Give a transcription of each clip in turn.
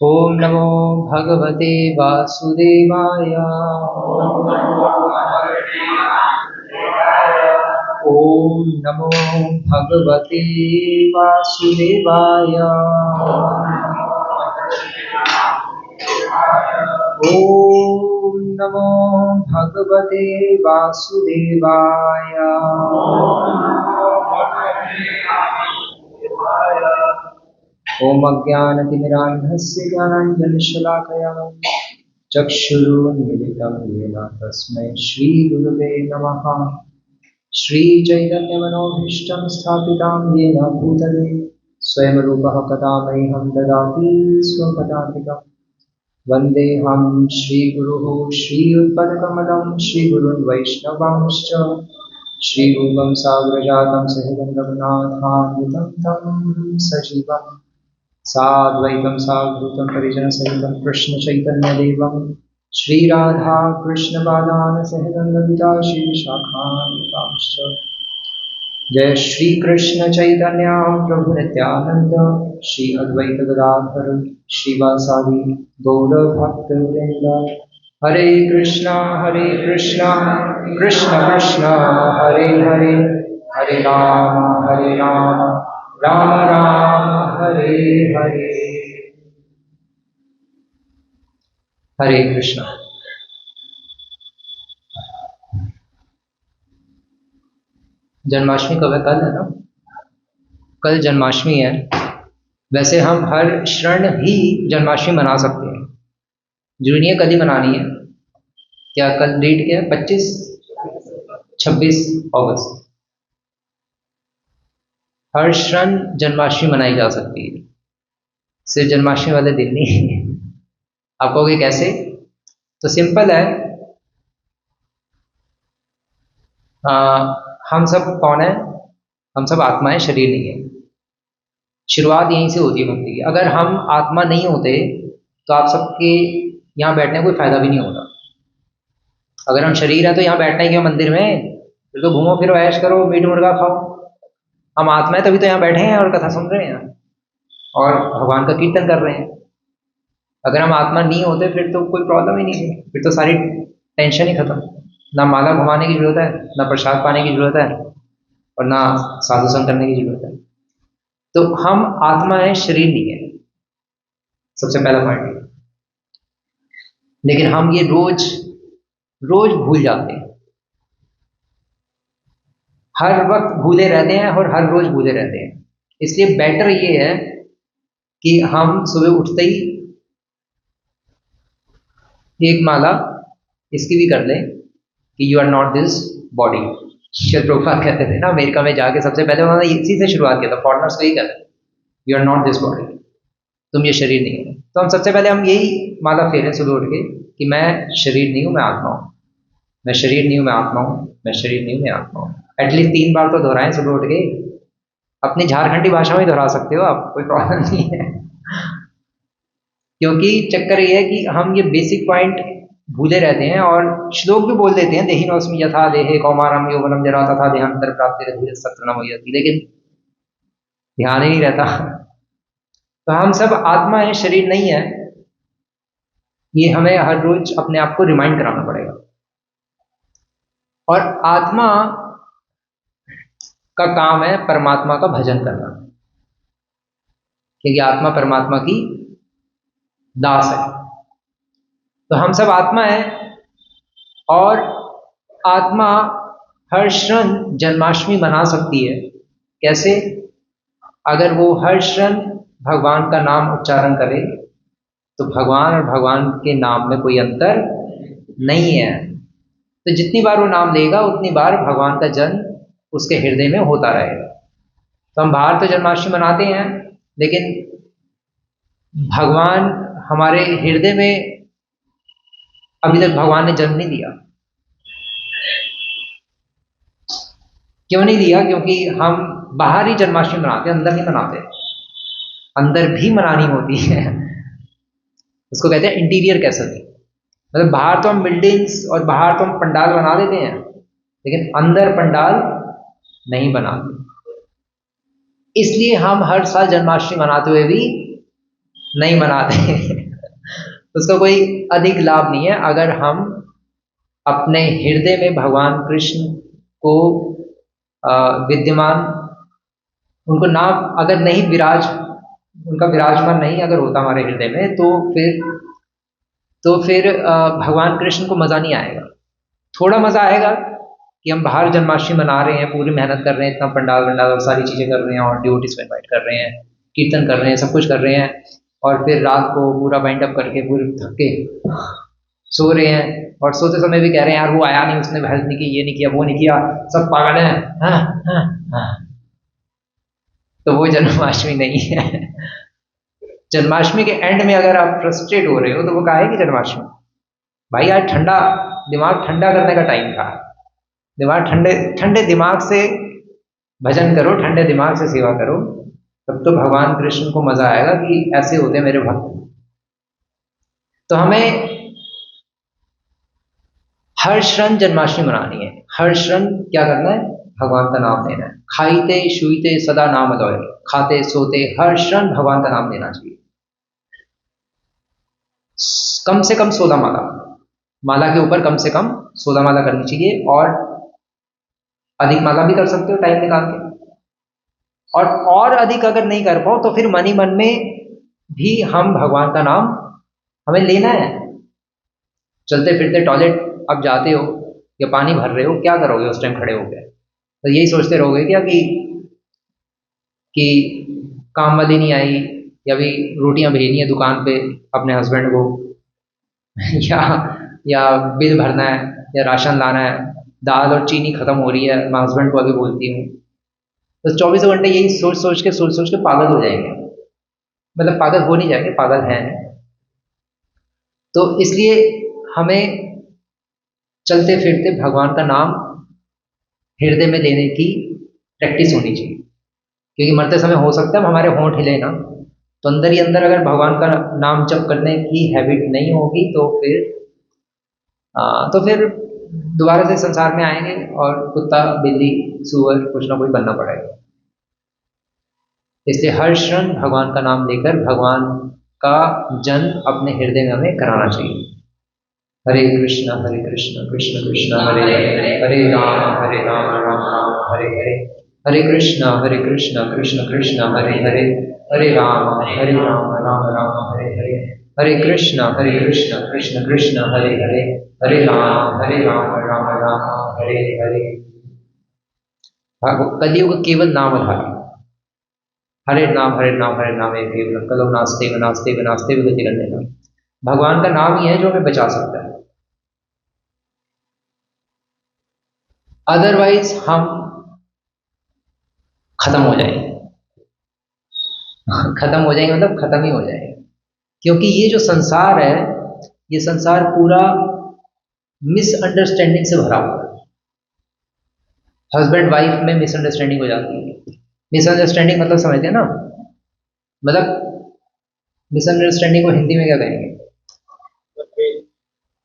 ओम नमो भगवते वासुदेवाय। ओम नमो भगवते वासुदेवाय। ओम नमो भगवते वासुदेवाय। ओम अज्ञानतिमिरान्धस्य ज्ञानाञ्जनशलाकया चक्षुरुन्मिलितं येन तस्मै श्रीगुरुवे नमः। श्रीचैतन्यमनोभीष्टं स्थापितां येन भूतले स्वयं रूपः कदा मह्यं ददाति स्वपदान्तिकम्। वन्देऽहं श्रीगुरुः श्रीयुतपदकमलं श्रीगुरुन् वैष्णवांश्च श्रीरूपं साग्रजातं सहितं रघुनाथान्वितं तं सजीवम् साद्वैतं सावधूतं परिजनसहितं कृष्णचैतन्यदेवं श्रीराधा कृष्णपादान् सहितं ललिता श्रीशाखान्वितांश्च। जय श्री कृष्ण चैतन्य प्रभु नित्यानंद श्री अद्वैत गदाधर श्रीवासादि गौर भक्तवृंद। हरे कृष्णा कृष्ण कृष्ण हरे हरे, हरे राम राम राम हरे हरे। हरे कृष्ण। जन्माष्टमी कब है? कल है ना? कल जन्माष्टमी है। वैसे हम हर क्षण ही जन्माष्टमी मना सकते हैं, जरूरी नहीं है कल ही मनानी है। क्या कल डेट क्या है? 26 अगस्त। हर क्षण जन्माष्टमी मनाई जा सकती है, सिर्फ जन्माष्टमी वाले दिन नहीं। आप कहोगे कैसे? तो सिंपल है। हम सब कौन है? हम सब आत्माएं, शरीर नहीं है। शुरुआत यहीं से होती है भक्ति की। अगर हम आत्मा नहीं होते तो आप सबके यहाँ बैठने का कोई फायदा भी नहीं होता। अगर हम शरीर हैं तो यहाँ बैठना ही क्यों मंदिर में? फिर तो घूमो फिरो, ऐश करो, मीट मुर्गा खाओ। हम आत्माएं तभी तो यहाँ बैठे हैं और कथा सुन रहे हैं और भगवान का कीर्तन कर रहे हैं। अगर हम आत्मा नहीं होते फिर तो कोई प्रॉब्लम ही नहीं है, फिर तो सारी टेंशन ही खत्म। ना माला घुमाने की जरूरत है, ना प्रसाद पाने की जरूरत है, और ना साधु संग करने की जरूरत है। तो हम आत्मा है, शरीर नहीं है, सबसे पहला पॉइंट। लेकिन हम ये रोज रोज भूल जाते हैं, हर वक्त भूले रहते हैं और हर रोज भूले रहते हैं। इसलिए बेटर ये है कि हम सुबह उठते ही एक माला इसकी भी कर लें कि you are not this body. Shrila Prabhupada कहते थे ना, अमेरिका में जाके सबसे पहले उन्होंने इसी से शुरुआत किया था, फॉरेनर्स को यही कहते हैं, you are not this body, तुम ये शरीर नहीं हो। तो हम सबसे पहले हम यही माला फेरें सुबह उठ के कि मैं शरीर नहीं हूँ, मैं आत्मा हूँ। मैं शरीर नहीं हूँ, मैं आत्मा हूँ। मैं शरीर नहीं हूँ, मैं आत्मा हूँ। एटलीस्ट 3 बार तो दोहराएं सुबह उठ के। अपनी झारखंडी भाषा में दोहरा सकते हो आप, कोई प्रॉब्लम नहीं है। क्योंकि चक्कर ये है कि हम ये बेसिक पॉइंट भूले रहते हैं और श्लोक भी बोल देते हैं, देहिनोस्मि यथा देहे कौमारम यौवनम जरा तथा देहांतर प्राप्ति धीरे सत्वनम होती, लेकिन ध्यान ही नहीं रहता। तो हम सब आत्मा है, शरीर नहीं है। ये हमें हर रोज अपने आप को रिमाइंड कराना पड़ेगा। और आत्मा का काम है परमात्मा का भजन करना, क्योंकि आत्मा परमात्मा की दास है। तो हम सब आत्मा है और आत्मा हर क्षण जन्माष्टमी मना सकती है। कैसे? अगर वो हर क्षण भगवान का नाम उच्चारण करे तो भगवान और भगवान के नाम में कोई अंतर नहीं है। तो जितनी बार वो नाम लेगा उतनी बार भगवान का जन्म उसके हृदय में होता रहेगा। तो हम बाहर तो जन्माष्टमी मनाते हैं, लेकिन भगवान हमारे हृदय में अभी तक भगवान ने जन्म नहीं दिया। क्यों नहीं दिया? क्योंकि हम बाहर ही जन्माष्टमी मनाते हैं, अंदर नहीं मनाते। अंदर भी मनानी होती है। उसको कहते हैं इंटीरियर कैसेल। मतलब बाहर तो हम बिल्डिंग्स और बाहर तो हम पंडाल बना देते हैं, लेकिन अंदर पंडाल नहीं बनाते। इसलिए हम हर साल जन्माष्टमी मनाते हुए भी नहीं मनाते उसका कोई अधिक लाभ नहीं है। अगर हम अपने हृदय में भगवान कृष्ण को विद्यमान, उनको नाम अगर नहीं विराज, उनका विराजमान नहीं अगर होता हमारे हृदय में, तो फिर भगवान कृष्ण को मज़ा नहीं आएगा। थोड़ा मज़ा आएगा कि हम बाहर जन्माष्टमी मना रहे हैं, पूरी मेहनत कर रहे हैं, इतना पंडाल वंडाल और सारी चीज़ें कर रहे हैं, और ड्यूटीज को इन्वाइट कर रहे हैं, कीर्तन कर रहे हैं, सब कुछ कर रहे हैं, और फिर रात को पूरा वाइंड अप करके पूरे थक के सो रहे हैं, और सोते समय भी कह रहे हैं यार वो आया नहीं, उसने हेल्प नहीं की, ये नहीं किया, वो नहीं किया, सब पागल हैं। हाँ, हाँ, हाँ। तो वो जन्माष्टमी नहीं है। जन्माष्टमी के एंड में अगर आप फ्रस्ट्रेट हो रहे हो तो वो काहे की जन्माष्टमी? भाई आज ठंडा दिमाग ठंडा करने का टाइम था। दिमाग ठंडे ठंडे दिमाग से भजन करो, ठंडे दिमाग से सेवा करो, तब तो भगवान कृष्ण को मजा आएगा कि ऐसे होते मेरे भक्त। तो हमें हर क्षण जन्माष्टमी मनानी है। हर क्षण क्या करना है? भगवान का नाम लेना है। खाइते शुईते सदा नाम अदौय, खाते सोते हर क्षण भगवान का नाम लेना चाहिए। कम से कम 16 माला, माला के ऊपर कम से कम 16 माला करनी चाहिए, और अधिक माला भी कर सकते हो टाइम निकाल के। और अधिक अगर नहीं कर पाओ तो फिर मन ही मन में भी हम भगवान का नाम हमें लेना है। चलते फिरते टॉयलेट अब जाते हो या पानी भर रहे हो, क्या करोगे उस टाइम खड़े हो गए? तो यही सोचते रहोगे क्या कि काम वाली नहीं आई, या भी रोटियां भेजनी है दुकान पे अपने हस्बैंड को या या बिल भरना है, या राशन लाना है, दाल और चीनी खत्म हो रही है, मैं हस्बैंड को अभी बोलती हूँ। तो 24 घंटे यही सोच सोच के पागल हो जाएंगे। मतलब पागल हो नहीं जाएंगे, पागल हैं। तो इसलिए हमें चलते फिरते भगवान का नाम हृदय में लेने की प्रैक्टिस होनी चाहिए, क्योंकि मरते समय हो सकता है हमारे होंठ हिले ना, तो अंदर ही अंदर अगर भगवान का नाम जप करने की हैबिट नहीं होगी तो फिर दोबारा से संसार में आएंगे और कुत्ता बिल्ली सुअर कुछ ना कुछ बनना पड़ेगा। इसलिए हर क्षण भगवान का नाम लेकर भगवान का जन्म अपने हृदय में हमें कराना चाहिए। हरे कृष्ण कृष्ण कृष्ण हरे हरे, हरे राम राम राम हरे हरे, हरे कृष्ण कृष्ण कृष्ण हरे हरे, हरे राम राम राम हरे हरे, हरे कृष्ण कृष्ण कृष्ण हरे हरे, हरे राम राम राम हरे हरे। कलयुग केवल नाम आधार, हरे नाम हरे नाम एक केवल, कलो नास्ते नास्ते नास्ते गतिरन्य। भगवान का नाम ही है जो हमें बचा सकता है, अदरवाइज हम खत्म हो जाएंगे। खत्म हो जाएंगे मतलब खत्म ही हो जाएंगे, क्योंकि ये जो संसार है, ये संसार पूरा मिसअंडरस्टैंडिंग से भरा हुआ है। हस्बैंड वाइफ में मिसअंडरस्टैंडिंग हो जाती है। मिसअंडरस्टैंडिंग मतलब समझते हैं ना? मतलब मिसअंडरस्टैंडिंग को हिंदी में क्या कहेंगे?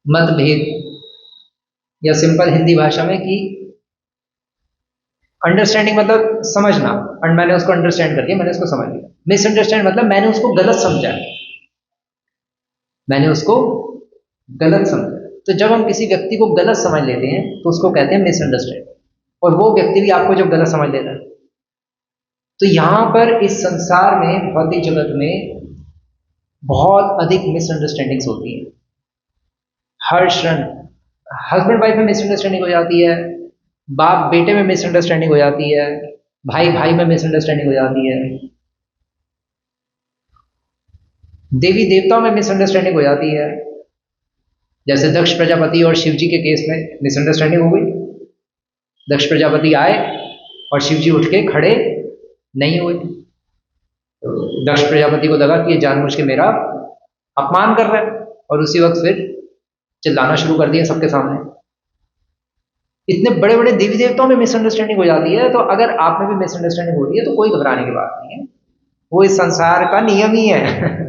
मतभेद, या सिंपल हिंदी भाषा में कि अंडरस्टैंडिंग मतलब समझना, और मैंने उसको अंडरस्टैंड कर दिया, मैंने उसको समझ लिया। मिसअंडरस्टैंड मतलब मैंने उसको गलत समझा, मैंने उसको गलत समझा। तो जब हम किसी व्यक्ति को गलत समझ लेते हैं तो उसको कहते हैं मिसअंडरस्टैंड, और वो व्यक्ति भी आपको जब गलत समझ लेता है। तो यहाँ पर इस संसार में, भौतिक जगत में बहुत अधिक मिसअंडरस्टैंडिंग्स होती है। हर क्षण हस्बैंड वाइफ में मिसअंडरस्टैंडिंग हो जाती है, बाप बेटे में मिसअंडरस्टैंडिंग हो जाती है, भाई भाई में मिसअंडरस्टैंडिंग हो जाती है, देवी देवताओं में मिसअंडरस्टैंडिंग हो जाती है। जैसे दक्ष प्रजापति और शिव जी के केस में मिसअंडरस्टैंडिंग हो गई। दक्ष प्रजापति आए और शिव जी उठ के खड़े नहीं हुए। तो दक्ष प्रजापति को लगा कि ये जानबूझ के मेरा अपमान कर रहा है, और उसी वक्त फिर चिल्लाना शुरू कर दिया सबके सामने। इतने बड़े बड़े देवी देवताओं में मिसअंडरस्टैंडिंग हो जाती है, तो अगर आप में भी मिसअंडरस्टैंडिंग हो रही है तो कोई घबराने की बात नहीं है, वो इस संसार का नियम ही है।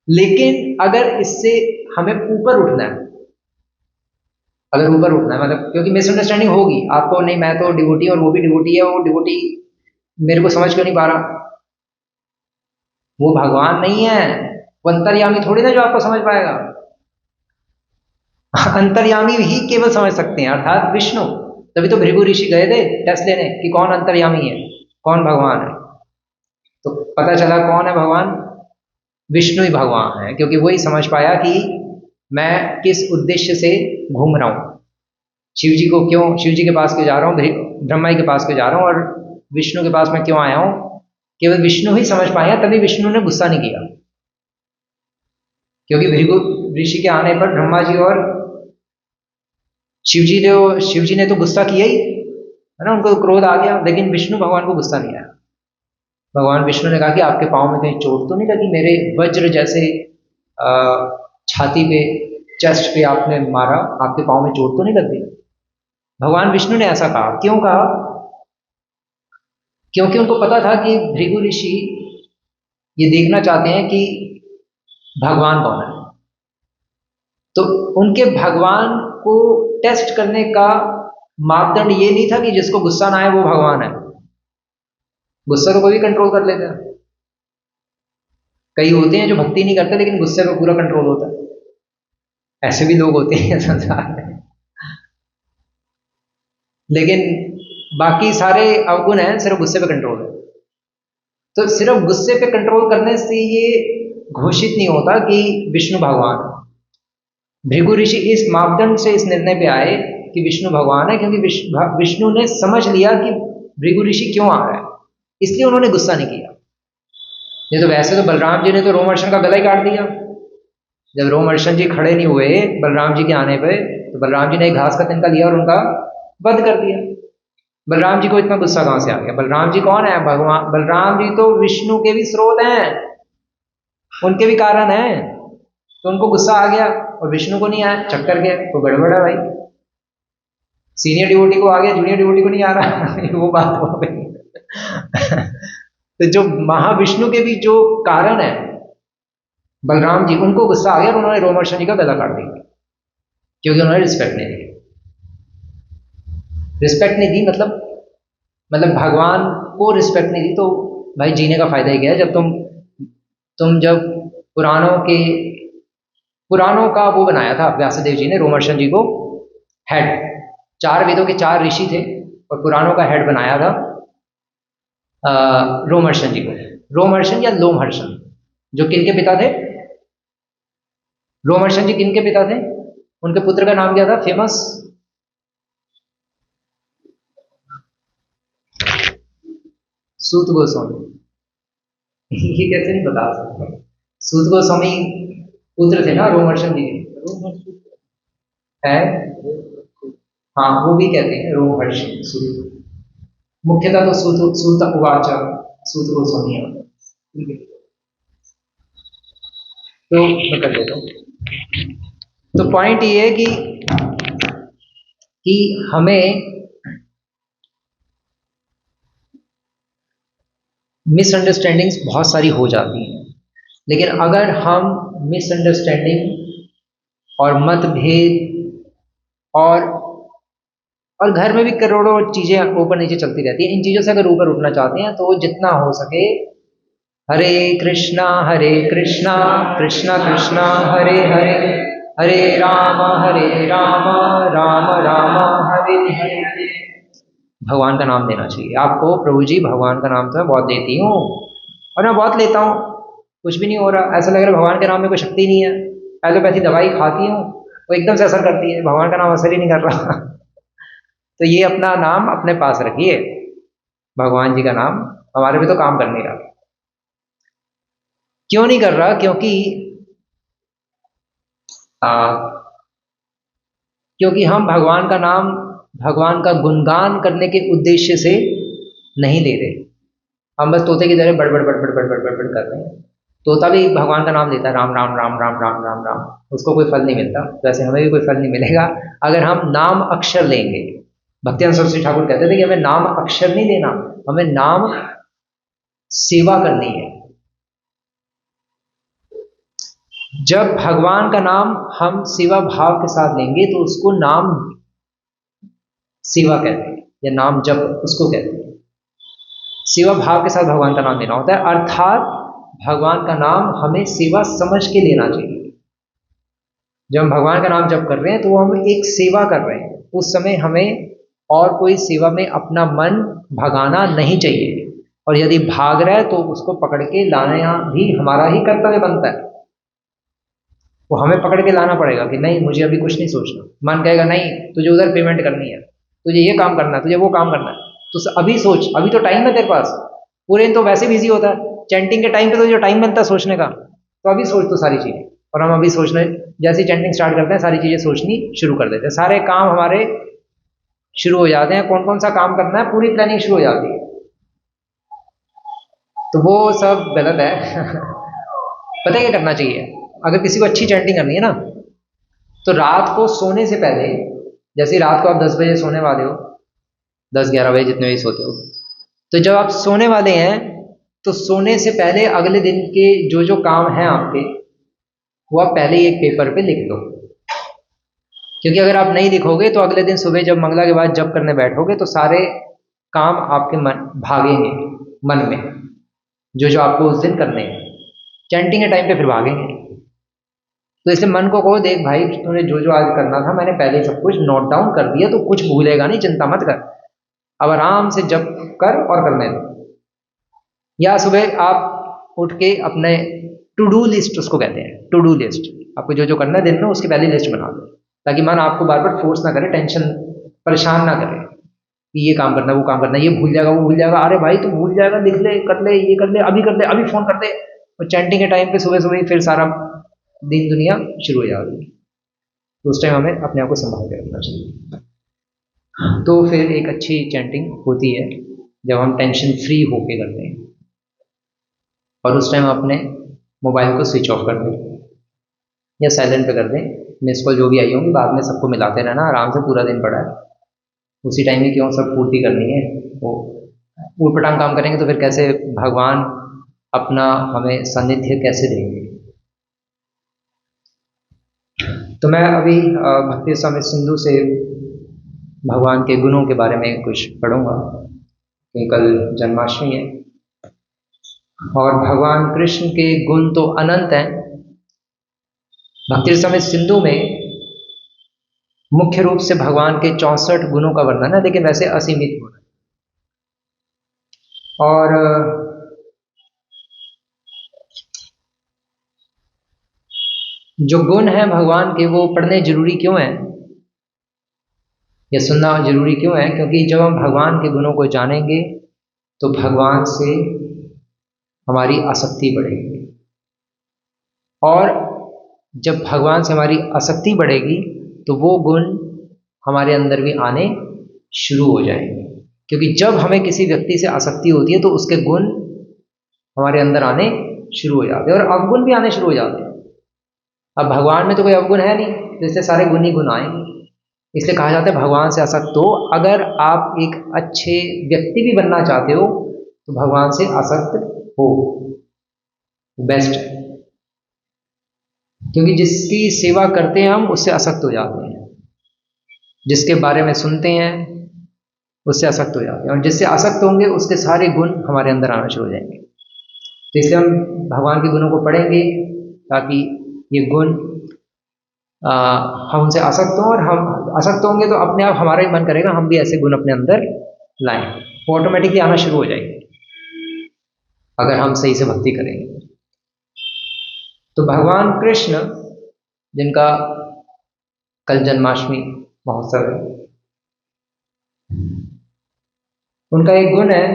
लेकिन अगर इससे हमें ऊपर उठना है, अगर ऊपर उठना है मतलब, क्योंकि मिसअंडरस्टैंडिंग होगी आपको, नहीं मैं तो डिवोटी और वो भी डिवोटी है, वो डिवोटी मेरे को समझ क्यों नहीं पा रहा, वो भगवान नहीं है, वो अंतर्यामी थोड़ी ना जो आपको समझ पाएगा। अंतर्यामी ही केवल समझ सकते हैं, अर्थात विष्णु। तभी तो भृगु ऋषि गए थे टेस्ट लेने कि कौन अंतर्यामी है, कौन भगवान है। तो पता चला कौन है भगवान, विष्णु ही भगवान है, क्योंकि वही समझ पाया कि मैं किस उद्देश्य से घूम रहा हूँ, शिव जी को क्यों, शिव जी के पास क्यों जा रहा हूँ, ब्रह्मा जी के पास क्यों जा रहा हूँ, और विष्णु के पास मैं क्यों आया हूँ। केवल विष्णु ही समझ पाया, तभी विष्णु ने गुस्सा नहीं किया। क्योंकि भृगु ऋषि के आने पर ब्रह्मा जी और शिव जी ने तो गुस्सा किया ही है ना, उनको क्रोध आ गया, लेकिन विष्णु भगवान को गुस्सा नहीं आया। भगवान विष्णु ने कहा कि आपके पाँव में कहीं चोट तो नहीं लगी, मेरे वज्र जैसे छाती पे, चेस्ट पे आपने मारा, आपके पाँव में चोट तो नहीं लग गई। भगवान विष्णु ने ऐसा कहा। क्यों कहा? क्योंकि उनको पता था कि भृगु ऋषि ये देखना चाहते हैं कि भगवान कौन है। तो उनके भगवान को टेस्ट करने का मापदंड ये नहीं था कि जिसको गुस्सा ना आए वो भगवान है। गुस्सा तो कोई भी कंट्रोल कर लेता है। कई होते हैं जो भक्ति नहीं करते लेकिन गुस्से पर पूरा कंट्रोल होता है, ऐसे भी लोग होते हैं संसार में। लेकिन बाकी सारे अवगुण हैं, सिर्फ गुस्से पे कंट्रोल है। तो सिर्फ गुस्से पे कंट्रोल करने से ये घोषित नहीं होता कि विष्णु भगवान है। भृगु ऋषि इस मापदंड से इस निर्णय पे आए कि विष्णु भगवान है, क्योंकि विष्णु ने समझ लिया कि भृगु ऋषि क्यों आ रहा है, इसलिए उन्होंने गुस्सा नहीं किया। नहीं तो वैसे तो बलराम जी ने तो रोमहर्षण का गला ही काट दिया। जब रोमहर्षण जी खड़े नहीं हुए बलराम जी के आने पे, तो बलराम जी ने एक घास का तिनका लिया और उनका वध कर दिया। बलराम जी को इतना गुस्सा कहां से आ गया? बलराम जी कौन है? भगवान बलराम जी तो विष्णु के भी स्रोत हैं, उनके भी कारण हैं। तो उनको गुस्सा आ गया और विष्णु को नहीं आया, चक्कर गया, तो गड़बड़ है भाई। सीनियर डिवोटी को आ गया, जूनियर डिवोटी को नहीं आ रहा। वो बात हो गई। तो जो महाविष्णु के भी जो कारण है बलराम जी, उनको गुस्सा आ गया और उन्होंने रोमहर्षण जी का गला काट दिया, क्योंकि उन्होंने रिस्पेक्ट नहीं दी। रिस्पेक्ट नहीं दी मतलब भगवान को रिस्पेक्ट नहीं दी, तो भाई जीने का फायदा ही क्या है? जब तुम जब पुराणों का वो बनाया था व्यासदेव जी ने रोमहर्षण जी को हेड, 4 वेदों के 4 ऋषि थे और पुराणों का हेड बनाया था रोमहर्षण जी को। रोमहर्षण या लोमहर्षण, जो किनके पिता थे? रोमहर्षण जी किनके पिता थे? उनके पुत्र का नाम क्या था फेमस? सूत गोस्वामी। ये कैसे नहीं बता सकते? सूत गोस्वामी पुत्र थे ना रोमहर्षण जी के, है? हाँ, वो भी कहते हैं रोमहर्षण सूत। मुख्यतः तो सूत उवाच, सूत गोस्वामी है। तो मैं कर देता हूँ। तो पॉइंट ये है कि हमें मिसअंडरस्टैंडिंग्स बहुत सारी हो जाती हैं, लेकिन अगर हम मिसअंडरस्टैंडिंग और मतभेद और घर में भी करोड़ों चीजें ऊपर नीचे चलती रहती हैं, इन चीजों से अगर ऊपर उठना चाहते हैं तो जितना हो सके हरे कृष्णा कृष्णा कृष्णा हरे हरे, हरे राम राम राम हरे हरे। भगवान का नाम देना चाहिए आपको। प्रभु जी भगवान का नाम तो मैं बहुत देती हूँ और मैं बहुत लेता हूँ, कुछ भी नहीं हो रहा, ऐसा लग रहा है भगवान के नाम में कोई शक्ति नहीं है। एलोपैथी दवाई खाती हूँ वो एकदम से असर करती है, भगवान का नाम असर ही नहीं कर रहा। तो ये अपना नाम अपने पास रखिए, भगवान जी का नाम हमारे पे तो काम कर नहीं रहा। क्यों नहीं कर रहा? क्योंकि हम भगवान का नाम, भगवान का गुणगान करने के उद्देश्य से नहीं ले रहे। हम बस तोते की तरह बड़बड़ बड़बड़ बड़बड़ बड़बड़ कर रहे हैं। तोता भी भगवान का नाम लेता है, राम राम राम राम राम राम राम, उसको कोई फल नहीं मिलता, वैसे हमें भी कोई फल नहीं मिलेगा अगर हम नाम अक्षर लेंगे। भक्तियान सरस्वती ठाकुर कहते थे कि हमें नाम अक्षर नहीं लेना, हमें नाम सेवा करनी है। जब भगवान का नाम हम सेवा भाव के साथ लेंगे तो उसको नाम सेवा कहते हैं, या नाम जप उसको कहते हैं। सेवा भाव के साथ भगवान का नाम लेना होता है, अर्थात भगवान का नाम हमें सेवा समझ के लेना चाहिए। जब हम भगवान का नाम जप कर रहे हैं तो वो हम एक सेवा कर रहे हैं, उस समय हमें और कोई सेवा में अपना मन भगाना नहीं चाहिए। और यदि भाग रहा है तो उसको पकड़ के लाना भी हमारा ही कर्तव्य बनता है। वो हमें पकड़ के लाना पड़ेगा कि नहीं, मुझे अभी कुछ नहीं सोचना। मन कहेगा नहीं, तुझे उधर पेमेंट करनी है, तुझे ये काम करना है, तुझे वो काम करना है, तो अभी सोच, अभी तो टाइम है तेरे पास। पूरे दिन तो वैसे बिजी होता है, चैंटिंग के टाइम पे तो जो टाइम मिलता है सोचने का, तो अभी सोच तो सारी चीजें। और हम अभी सोचने, जैसे ही चैंटिंग स्टार्ट करते हैं सारी चीजें सोचनी शुरू कर देते हैं, सारे काम हमारे शुरू हो जाते हैं। कौन कौन सा काम करना है पूरी प्लानिंग शुरू हो जाती है। तो वो सब गलत है। पता है क्या करना चाहिए? अगर किसी को अच्छी चैंटिंग करनी है ना, तो रात को सोने से पहले, जैसे रात को आप 10 बजे सोने वाले हो, 10-11 बजे जितने बजे सोते हो, तो जब आप सोने वाले हैं तो सोने से पहले अगले दिन के जो जो काम हैं आपके, वो आप पहले ही एक पेपर पे लिख लो। क्योंकि अगर आप नहीं लिखोगे तो अगले दिन सुबह जब मंगला के बाद जप करने बैठोगे तो सारे काम आपके मन भागेंगे, मन में जो जो आपको उस दिन करने हैं, चैंटिंग के टाइम पे फिर भागेंगे। तो इसलिए मन को कहो, देख भाई, तूने जो जो आज करना था मैंने पहले ही सब कुछ नोट डाउन कर दिया, तो कुछ भूलेगा नहीं, चिंता मत कर, अब आराम से जप कर और करने दो। या सुबह आप उठ के अपने टू डू लिस्ट, उसको कहते हैं टू डू लिस्ट, आपको जो जो करना है दिन में उसकी पहली लिस्ट बना दो, ताकि मन आपको बार बार फोर्स ना करे, टेंशन परेशान ना करे कि ये काम करना है वो काम करना है, ये भूल जाएगा वो भूल जाएगा। अरे भाई तू भूल जाएगा, लिख ले, कर ले, ये कर ले, अभी कर ले, अभी फोन कर दे। और चैंटिंग के टाइम पे सुबह सुबह ही फिर सारा दिन दुनिया शुरू हो जाती है। तो उस टाइम हमें अपने आप को संभाल के रखना चाहिए। तो फिर एक अच्छी चैंटिंग होती है जब हम टेंशन फ्री होके करते हैं। और उस टाइम अपने मोबाइल को स्विच ऑफ कर दें या साइलेंट पे कर दें। मिस कॉल जो भी आई होंगी बाद में सबको मिलाते रहना, आराम से पूरा दिन पड़ा है, उसी टाइम में क्यों सब पूर्ति करनी है। वो ऊटपटांग काम करेंगे तो फिर कैसे भगवान अपना हमें सानिध्य कैसे देंगे। तो मैं अभी भक्ति स्वामी सिंधु से भगवान के गुणों के बारे में कुछ पढ़ूंगा, क्योंकि कल जन्माष्टमी है और भगवान कृष्ण के गुण तो अनंत हैं। भक्ति स्वामी सिंधु में मुख्य रूप से भगवान के 64 गुणों का वर्णन है, लेकिन वैसे असीमित गुण है। और जो गुण है भगवान के, वो पढ़ने जरूरी क्यों है या सुनना जरूरी क्यों है? क्योंकि जब हम भगवान के गुणों को जानेंगे तो भगवान से हमारी आसक्ति बढ़ेगी, और जब भगवान से हमारी आसक्ति बढ़ेगी तो वो गुण हमारे अंदर भी आने शुरू हो जाएंगे। क्योंकि जब हमें किसी व्यक्ति से आसक्ति होती है तो उसके गुण हमारे अंदर आने शुरू हो जाते हैं और अवगुण भी आने शुरू हो जाते हैं। अब भगवान में तो कोई अवगुण है नहीं, तो इसलिए सारे गुण ही गुण आएंगे। इसलिए कहा जाता है भगवान से आसक्त हो। अगर आप एक अच्छे व्यक्ति भी बनना चाहते हो तो भगवान से आसक्त हो, बेस्ट है। क्योंकि जिसकी सेवा करते हैं हम उससे आसक्त हो जाते हैं, जिसके बारे में सुनते हैं उससे आसक्त हो जाते हैं, और जिससे आसक्त होंगे उसके सारे गुण हमारे अंदर आना शुरू हो जाएंगे। तो इसलिए हम भगवान के गुणों को पढ़ेंगे ताकि ये गुण हम उनसे आसक्त हों, और हम आसक्त होंगे तो अपने आप हमारा ही मन करेगा हम भी ऐसे गुण अपने अंदर लाएं, वो ऑटोमेटिकली आना शुरू हो जाएंगे अगर हम सही से भक्ति करेंगे। तो भगवान कृष्ण, जिनका कल जन्माष्टमी महोत्सव है, उनका एक गुण है,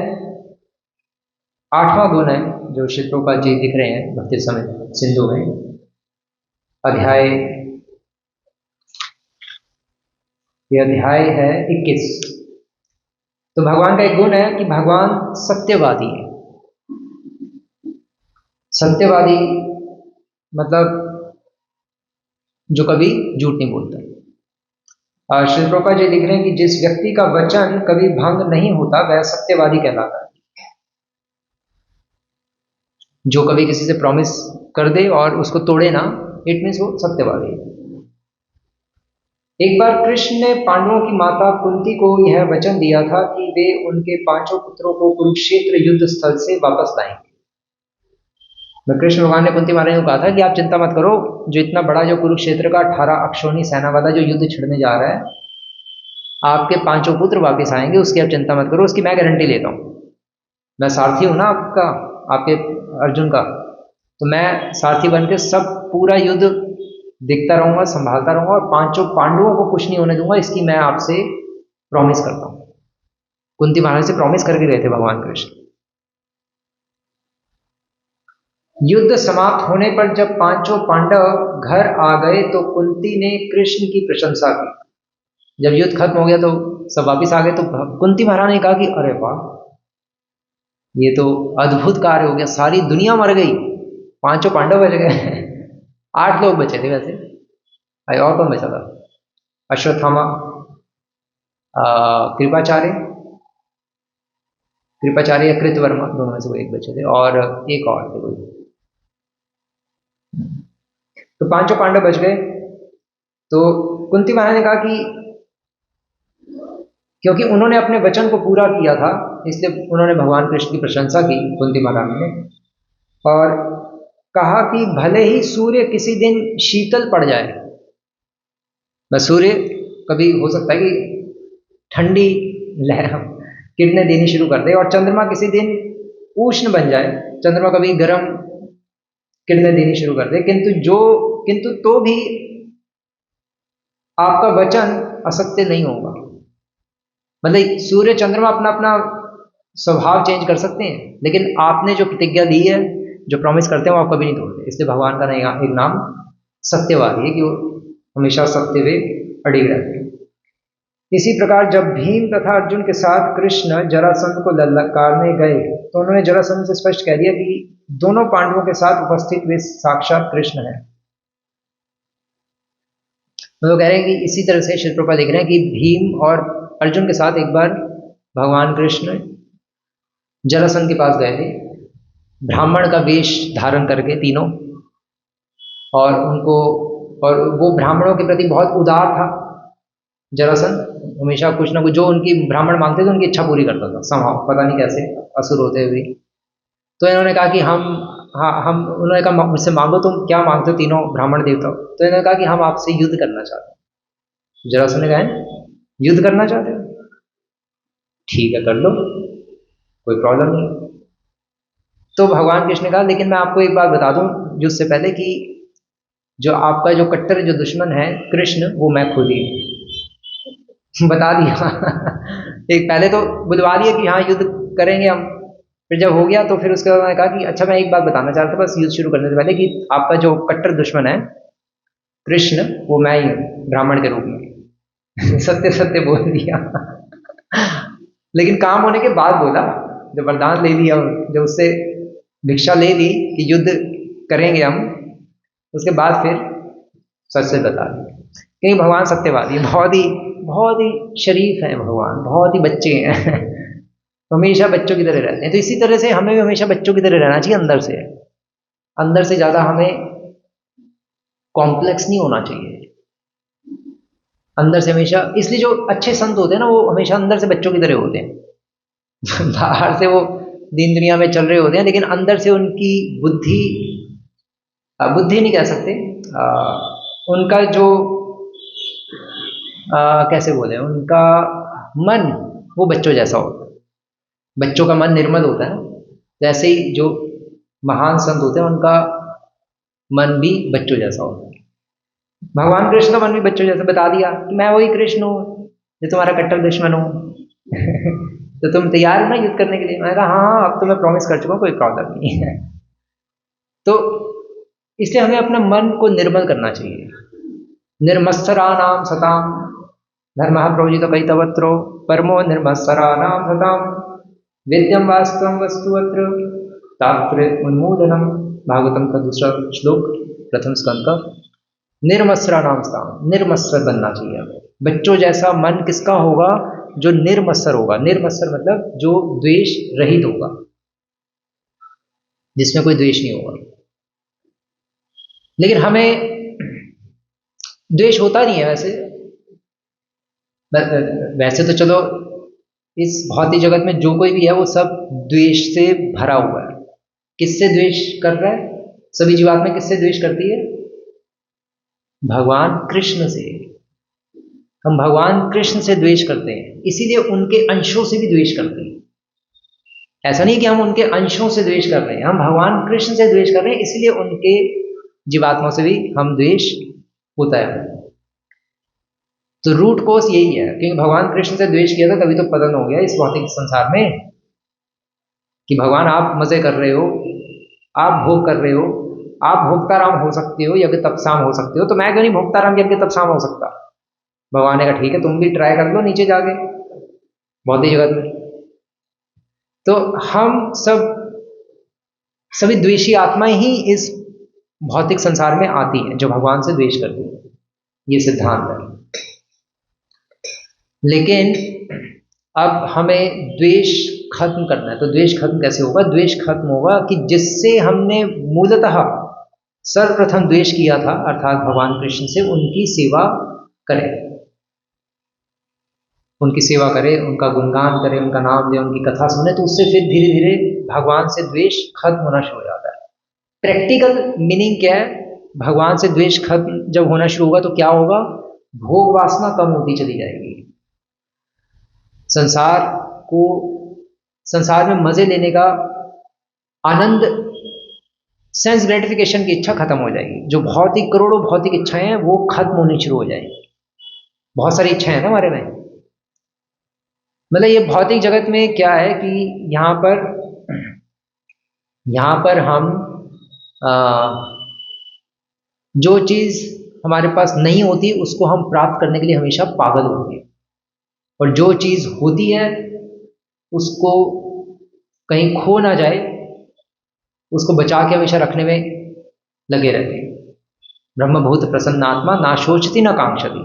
8वां गुण है जो श्री प्रभुपाद जी दिख रहे हैं भक्ति समय सिंधु में, अध्याय, ये अध्याय है 21। तो भगवान का एक गुण है कि भगवान सत्यवादी है। सत्यवादी मतलब जो कभी झूठ नहीं बोलता। श्री प्रभुपाद जी लिख रहे हैं कि जिस व्यक्ति का वचन कभी भंग नहीं होता वह सत्यवादी कहलाता है। जो कभी किसी से प्रॉमिस कर दे और उसको तोड़े ना, इट मीन्स वो सत्यवादी है। एक बार कृष्ण ने पांडवों की माता कुंती को यह वचन दिया था कि वे उनके 5 पुत्रों को कुरुक्षेत्र युद्ध स्थल से वापस लाएंगे। मैं कृष्ण भगवान ने कुंती महारानी को कहा था कि आप चिंता मत करो, जो इतना बड़ा जो कुरुक्षेत्र का 18 अक्षौणी सेना वाला जो युद्ध छिड़ने जा रहा है, आपके 5 पुत्र वापस आएंगे, उसकी आप चिंता मत करो, उसकी मैं गारंटी लेता हूँ। मैं सारथी हूँ ना आपका, आपके अर्जुन का, तो मैं सारथी बन के सब पूरा युद्ध देखता रहूंगा, संभालता रहूंगा, और 5 पांडवों को कुछ नहीं होने दूंगा, इसकी मैं आपसे प्रॉमिस करता हूँ। कुंती महाराज से प्रॉमिस करके गए थे भगवान कृष्ण। युद्ध समाप्त होने पर जब 5 पांडव घर आ गए तो कुंती ने कृष्ण की प्रशंसा की। जब युद्ध खत्म हो गया तो सब वापिस आ गए, तो कुंती महाराज ने कहा कि अरे वाह, ये तो अद्भुत कार्य हो गया, सारी दुनिया मर गई, 5 पांडव बच गए। 8 लोग बचे थे वैसे, अरे और कौन बचा था? अश्वत्थामा, कृपाचार्य, कृपाचार्य या कृतवर्मा, दोनों में से वो एक बचे थे, और एक और थे कोई। तो 5 पांडव बच गए। तो कुंती महाराज ने कहा कि क्योंकि उन्होंने अपने वचन को पूरा किया था, इसलिए उन्होंने भगवान कृष्ण की प्रशंसा की, कुंती महारानी ने, और कहा कि भले ही सूर्य किसी दिन शीतल पड़ जाए, बस सूर्य कभी हो सकता है कि ठंडी लहर किरणें देनी शुरू कर दे, और चंद्रमा किसी दिन उष्ण बन जाए, चंद्रमा कभी गर्म किरणें देनी शुरू कर दे, किंतु तो भी आपका वचन असत्य नहीं होगा। मतलब सूर्य चंद्रमा अपना अपना स्वभाव चेंज कर सकते हैं, लेकिन आपने जो प्रतिज्ञा दी है, जो प्रॉमिस करते हैं, वो आप कभी नहीं तोड़ते। इसलिए भगवान का एक नाम सत्यवादी है कि वो हमेशा सत्य पे अड़िग रहते हैं। इसी प्रकार जब भीम तथा अर्जुन के साथ कृष्ण जरासंध को ललकारने गए, तो उन्होंने जरासंध से स्पष्ट कह दिया कि दोनों पांडवों के साथ उपस्थित वे साक्षात कृष्ण है। तो कह रहे हैं कि इसी तरह से श्री प्रभुपाद देख रहे हैं कि भीम और अर्जुन के साथ एक बार भगवान कृष्ण जरासंध के पास गए थे, ब्राह्मण का वेश धारण करके तीनों, और वो ब्राह्मणों के प्रति बहुत उदार था। जरासंध हमेशा कुछ ना कुछ जो उनकी ब्राह्मण मांगते थे, उनकी इच्छा पूरी करता था संभव, पता नहीं कैसे, असुर होते हुए। तो इन्होंने कहा कि उन्होंने कहा मुझसे मांगो, तुम क्या मांगते हो तीनों ब्राह्मण देवता? तो इन्होंने कहा कि हम आपसे युद्ध करना चाहते हैं। जरासंध ने कहा युद्ध करना चाहते हो, ठीक है कर लो, कोई प्रॉब्लम नहीं। तो भगवान कृष्ण ने कहा लेकिन मैं आपको एक बात बता दूं युद्ध से पहले कि जो आपका जो कट्टर जो दुश्मन है कृष्ण, वो मैं खुद ही बता दिया। एक पहले तो बुलवा दिया कि हाँ युद्ध करेंगे हम, फिर जब हो गया तो फिर उसके बाद मैंने कहा कि अच्छा मैं एक बात बताना चाहता था बस युद्ध शुरू करने से पहले कि आपका जो कट्टर दुश्मन है कृष्ण, वो मैं ही हूँ ब्राह्मण के रूप में। सत्य सत्य बोल दिया। लेकिन काम होने के बाद बोला, जब वरदान ले लिया, जब उससे भिक्षा ले ली कि युद्ध करेंगे हम, उसके बाद फिर सच से बता दी। क्योंकि भगवान सत्यवादी, बहुत ही शरीफ है भगवान, बहुत ही बच्चे हैं। हमेशा बच्चों की तरह रहते हैं। तो इसी तरह से हमें भी हमेशा बच्चों की तरह रहना चाहिए, अंदर से ज़्यादा हमें कॉम्प्लेक्स नहीं होना चाहिए अंदर से हमेशा। इसलिए जो अच्छे संत होते हैं ना, वो हमेशा अंदर से बच्चों की तरह होते हैं। बाहर से वो दीन दुनिया में चल रहे होते हैं, लेकिन अंदर से उनकी बुद्धि नहीं कह सकते, उनका जो कैसे बोले, उनका मन वो बच्चों जैसा होता है। बच्चों का मन निर्मल होता है, जैसे ही जो महान संत होते हैं उनका मन भी बच्चों जैसा होता है। भगवान कृष्ण का मन भी बच्चों जैसा, बता दिया कि मैं वही कृष्ण हूँ जो तुम्हारा कट्टर दुश्मन हूँ। तो तुम तैयार हो ना युद्ध करने के लिए? मैंने कहा हाँ, अब तो मैं प्रॉमिस कर चुका हूँ, कोई प्रॉब्लम नहीं है। तो इसलिए हमें अपना मन को निर्मल करना चाहिए। निर्मत्सराणाम सताम धर्म प्रोजित कैतवत्रो परमो निर्मत्सराणाम सताम वेद्यम वास्तवम वस्तुअत्र तात्पर्य उन्मूलनम। भागवतम का दूसरा श्लोक, प्रथम स्कंद का। निर्मत्सराणाम सताम, निर्मत्सर बनना चाहिए हमें। बच्चों जैसा मन किसका होगा? जो निर्मत्सर होगा। निर्मत्सर मतलब जो द्वेष रहित होगा, जिसमें कोई द्वेष नहीं होगा। लेकिन हमें द्वेष होता नहीं है वैसे तो चलो इस भौतिक जगत में जो कोई भी है वो सब द्वेष से भरा हुआ है। किससे द्वेष कर रहा है? सभी जीवात्मा किससे द्वेष करती है? भगवान कृष्ण से। हम भगवान कृष्ण से द्वेष करते हैं, इसीलिए उनके अंशों से भी द्वेष करते हैं। ऐसा नहीं कि हम उनके अंशों से द्वेष कर रहे हैं, हम भगवान कृष्ण से द्वेष कर रहे हैं, इसीलिए उनके जीवात्माओं से भी हम द्वेष होता है। तो रूट कोर्स यही है, क्योंकि भगवान कृष्ण से द्वेष किया था तभी तो पतन हो गया इस भौतिक संसार में, कि भगवान आप मजे कर रहे हो, आप भोग कर रहे हो, आप भोक्ताराम हो सकते हो, यज्ञ तपसाम हो सकते हो, तो मैं क्यों नहीं भोक्ताराम यज्ञ तपसाम हो सकता? भगवान ने कहा ठीक है, तुम भी ट्राई कर लो नीचे जाके भौतिक जगत में। तो हम सभी द्वेषी आत्माएं ही इस भौतिक संसार में आती हैं, जो भगवान से द्वेष करती है, ये सिद्धांत है। लेकिन अब हमें द्वेष खत्म करना है, तो द्वेष खत्म कैसे होगा? द्वेष खत्म होगा कि जिससे हमने मूलतः सर्वप्रथम द्वेष किया था, अर्थात भगवान कृष्ण से, उनकी सेवा करें, उनकी सेवा करें, उनका गुणगान करें, उनका नाम लें, उनकी कथा सुने, तो उससे फिर धीरे धीरे भगवान से द्वेष खत्म होना शुरू हो जाता है। प्रैक्टिकल मीनिंग क्या है? भगवान से द्वेष खत्म जब होना शुरू होगा तो क्या होगा? भोग वासना कम होती चली जाएगी, संसार में मजे लेने का आनंद, सेंस ग्रेटिफिकेशन की इच्छा खत्म हो जाएगी। जो भौतिक करोड़ों भौतिक इच्छाएं हैं वो खत्म होनी शुरू हो जाएगी। बहुत सारी इच्छाएं हैं ना हमारे में, मतलब ये भौतिक जगत में क्या है कि यहाँ पर हम जो चीज हमारे पास नहीं होती उसको हम प्राप्त करने के लिए हमेशा पागल होते हैं, और जो चीज होती है उसको कहीं खो ना जाए उसको बचा के हमेशा रखने में लगे रहते हैं। ब्रह्मभूत प्रसन्नात्मा ना शोचती ना कांक्षती,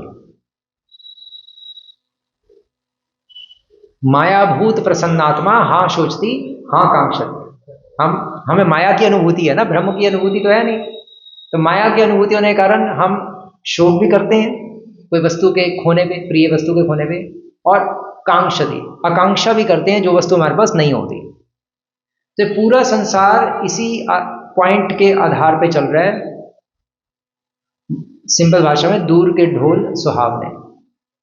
मायाभूत प्रसन्नात्मा हाँ शोचती हाँ कांक्षती। हमें माया की अनुभूति है ना, ब्रह्म की अनुभूति तो है नहीं। तो माया की अनुभूति होने के कारण हम शोक भी करते हैं कोई वस्तु के खोने पे, प्रिय वस्तु के खोने पे, और कांक्षती, आकांक्षा भी करते हैं जो वस्तु हमारे पास नहीं होती। तो पूरा संसार इसी पॉइंट के आधार पे चल रहा है। सिंपल भाषा में, दूर के ढोल सुहावने।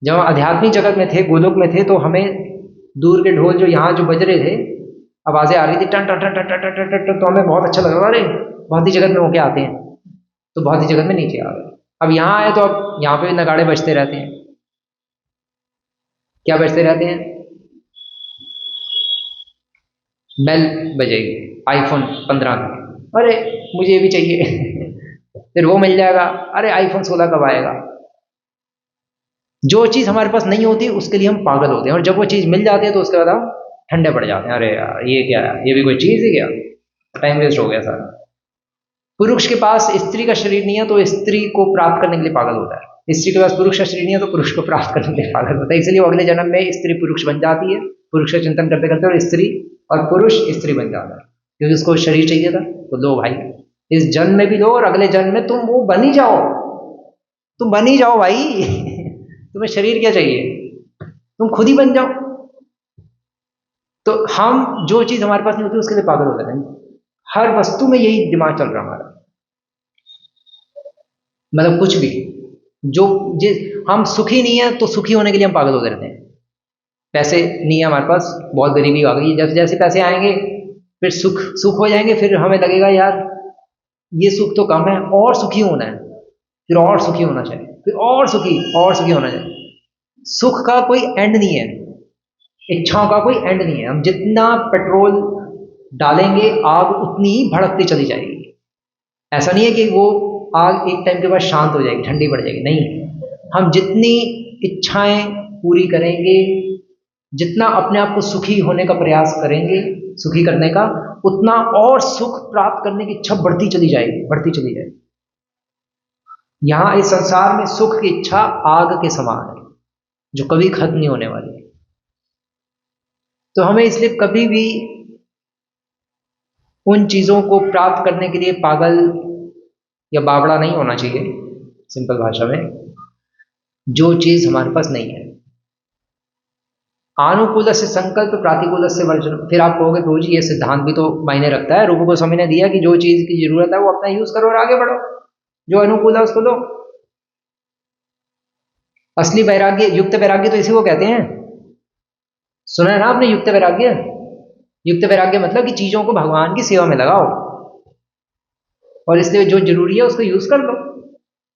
जब हम आध्यात्मिक जगत में थे, गोलोक में थे, तो हमें दूर के ढोल जो यहाँ जो बज रहे थे, आवाजें आ रही थी टन टन टन टन टन टन टन, तो हमें बहुत अच्छा लग रहा, अरे भौतिक जगत में होके आते हैं, तो भौतिक जगत में नीचे आ गए। अब यहाँ आए तो अब यहाँ पे भी नगाड़े बजते रहते हैं। क्या बजते रहते हैं? बेल बजेगी आईफोन 15 की, अरे मुझे ये भी चाहिए फिर वो मिल जाएगा, अरे आईफोन 16 कब आएगा। जो चीज़ हमारे पास नहीं होती उसके लिए हम पागल होते हैं, और जब वो चीज़ मिल जाती है तो उसके बाद हम ठंडे पड़ जाते हैं, अरे यार ये क्या है, ये भी कोई चीज़ है क्या, टाइम वेस्ट हो गया सारा। पुरुष के पास स्त्री का शरीर नहीं है तो स्त्री को प्राप्त करने के लिए पागल होता है, स्त्री के पास पुरुष का शरीर नहीं है तो पुरुष को प्राप्त करने के लिए पागल होता है। इसलिए वो अगले जन्म में स्त्री पुरुष बन जाती है, पुरुष का चिंतन करते करते, और स्त्री और पुरुष स्त्री बन जाता है, क्योंकि उसको शरीर चाहिए था। तो लो भाई, इस जन्म में भी लो और अगले जन्म में तुम वो बन ही जाओ, तुम बन ही जाओ भाई तुम्हें शरीर क्या चाहिए, तुम खुद ही बन जाओ। तो हम जो चीज हमारे पास नहीं होती उसके लिए पागल हो जाते हैं। हर वस्तु में यही दिमाग चल रहा हमारा, मतलब कुछ भी जो जिस हम सुखी नहीं है तो सुखी होने के लिए हम पागल होते रहते हैं। पैसे नहीं है हमारे पास, बहुत गरीबी आ गई, जैसे जैसे पैसे आएंगे फिर सुख हो जाएंगे, फिर हमें लगेगा यार ये सुख तो कम है, और सुखी होना है, फिर और सुखी होना चाहिए, फिर और सुखी होना चाहिए। सुख का कोई एंड नहीं है, इच्छाओं का कोई एंड नहीं है। हम जितना पेट्रोल डालेंगे आग उतनी ही भड़कती चली जाएगी। ऐसा नहीं है कि वो आग एक टाइम के बाद शांत हो जाएगी, ठंडी पड़ जाएगी, नहीं। हम जितनी इच्छाएं पूरी करेंगे, जितना अपने आप को सुखी होने का प्रयास करेंगे, सुखी करने का, उतना और सुख प्राप्त करने की इच्छा बढ़ती चली जाएगी। यहाँ इस संसार में सुख की इच्छा आग के समान है जो कभी खत्म नहीं होने वाली है। तो हमें इसलिए कभी भी उन चीजों को प्राप्त करने के लिए पागल या बावड़ा नहीं होना चाहिए। सिंपल भाषा में, जो चीज हमारे पास नहीं है, अनुकूल से संकल्प, प्रातिकूल से वर्जन। फिर आप कहोगे प्रभु जी ये सिद्धांत भी तो मायने रखता है, रूप गोस्वामी ने दिया कि जो चीज की जरूरत है वो अपना यूज करो और आगे बढ़ो, जो अनुकूल है उसको लो। असली वैराग्य, युक्त वैराग्य तो इसी को कहते हैं। सुना है ना आपने युक्त वैराग्य? युक्त वैराग्य मतलब कि चीजों को भगवान की सेवा में लगाओ, और इसलिए जो जरूरी है उसको यूज कर लो,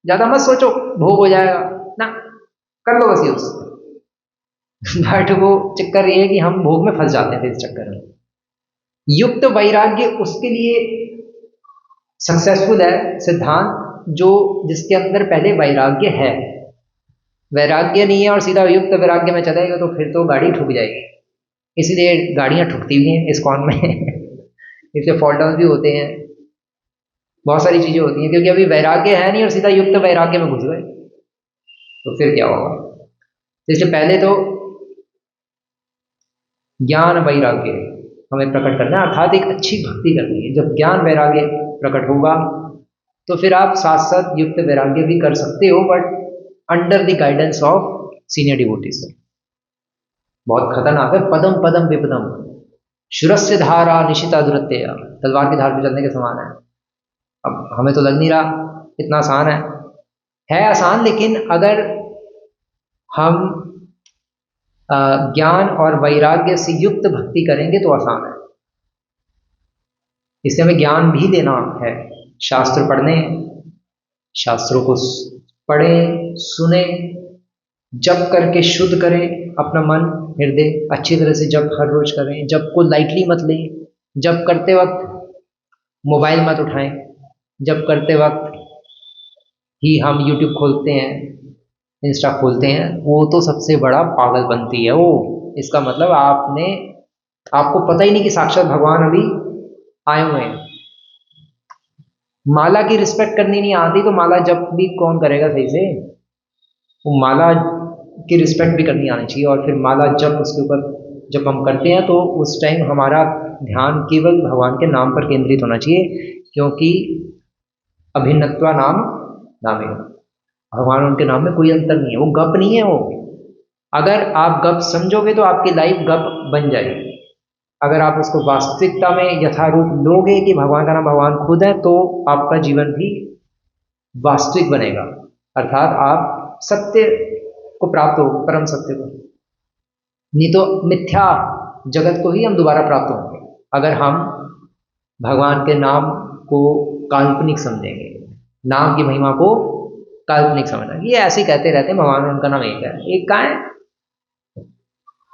ज्यादा मत सोचो भोग हो जाएगा ना, कर लो बस यूज। बट वो चक्कर ये है कि हम भोग में फंस जाते हैं फिर इस चक्कर में। युक्त वैराग्य उसके लिए सक्सेसफुल है सिद्धांत जो जिसके अंदर पहले वैराग्य है। वैराग्य नहीं है और सीधा युक्त वैराग्य में चलेगा तो फिर तो गाड़ी ठुक जाएगी। इसीलिए गाड़ियां ठुकती भी हैं इस्कॉन में इसलिए फॉल डाउन भी होते हैं, बहुत सारी चीजें होती हैं, क्योंकि अभी वैराग्य है नहीं और सीधा युक्त वैराग्य में घुस गए, तो फिर क्या होगा। इसलिए पहले तो ज्ञान वैराग्य हमें प्रकट करना है, अर्थात एक अच्छी भक्ति करनी है। जब ज्ञान वैराग्य प्रकट होगा तो फिर आप साथ साथ युक्त वैराग्य भी कर सकते हो, but under the guidance of senior devotees. बहुत खतरनाक है। पदम पदम विपदम शुरस्य धारा निशिता दुरत्य, तलवार की धार पे चलने के समान है। अब हमें तो लग नहीं रहा इतना आसान है आसान, लेकिन अगर हम ज्ञान और वैराग्य से युक्त भक्ति करेंगे तो आसान है। इसलिए हमें ज्ञान भी लेना है, शास्त्र पढ़ने, शास्त्रों को पढ़ें सुने, जप करके शुद्ध करें अपना मन हृदय, अच्छी तरह से जप हर रोज करें। जप को लाइटली मत लें, जप करते वक्त मोबाइल मत उठाएं, जप करते वक्त ही हम यूट्यूब खोलते हैं, इंस्टा खोलते हैं, वो तो सबसे बड़ा पागलपंती है वो। इसका मतलब आपको पता ही नहीं कि साक्षात भगवान अभी आए हुए हैं। माला की रिस्पेक्ट करनी नहीं आती तो माला जप भी कौन करेगा सही से। वो माला की रिस्पेक्ट भी करनी आनी चाहिए, और फिर माला जप उसके ऊपर जब हम करते हैं तो उस टाइम हमारा ध्यान केवल भगवान के नाम पर केंद्रित होना चाहिए, क्योंकि अभिन्नत्वा नाम नामे, भगवान उनके नाम में कोई अंतर नहीं है, वो गप नहीं है वो। अगर आप गप समझोगे तो आपकी लाइफ गप बन जाएगी। अगर आप उसको वास्तविकता में यथारूप लोगे कि भगवान का नाम भगवान खुद है, तो आपका जीवन भी वास्तविक बनेगा, अर्थात आप सत्य को प्राप्त हो, परम सत्य को। नहीं तो मिथ्या जगत को ही हम दोबारा प्राप्त होंगे अगर हम भगवान के नाम को काल्पनिक समझेंगे, नाम की महिमा को काल्पनिक समझना। ये ऐसे ही कहते रहते हैं भगवान उनका नाम एक है, एक कहाँ है?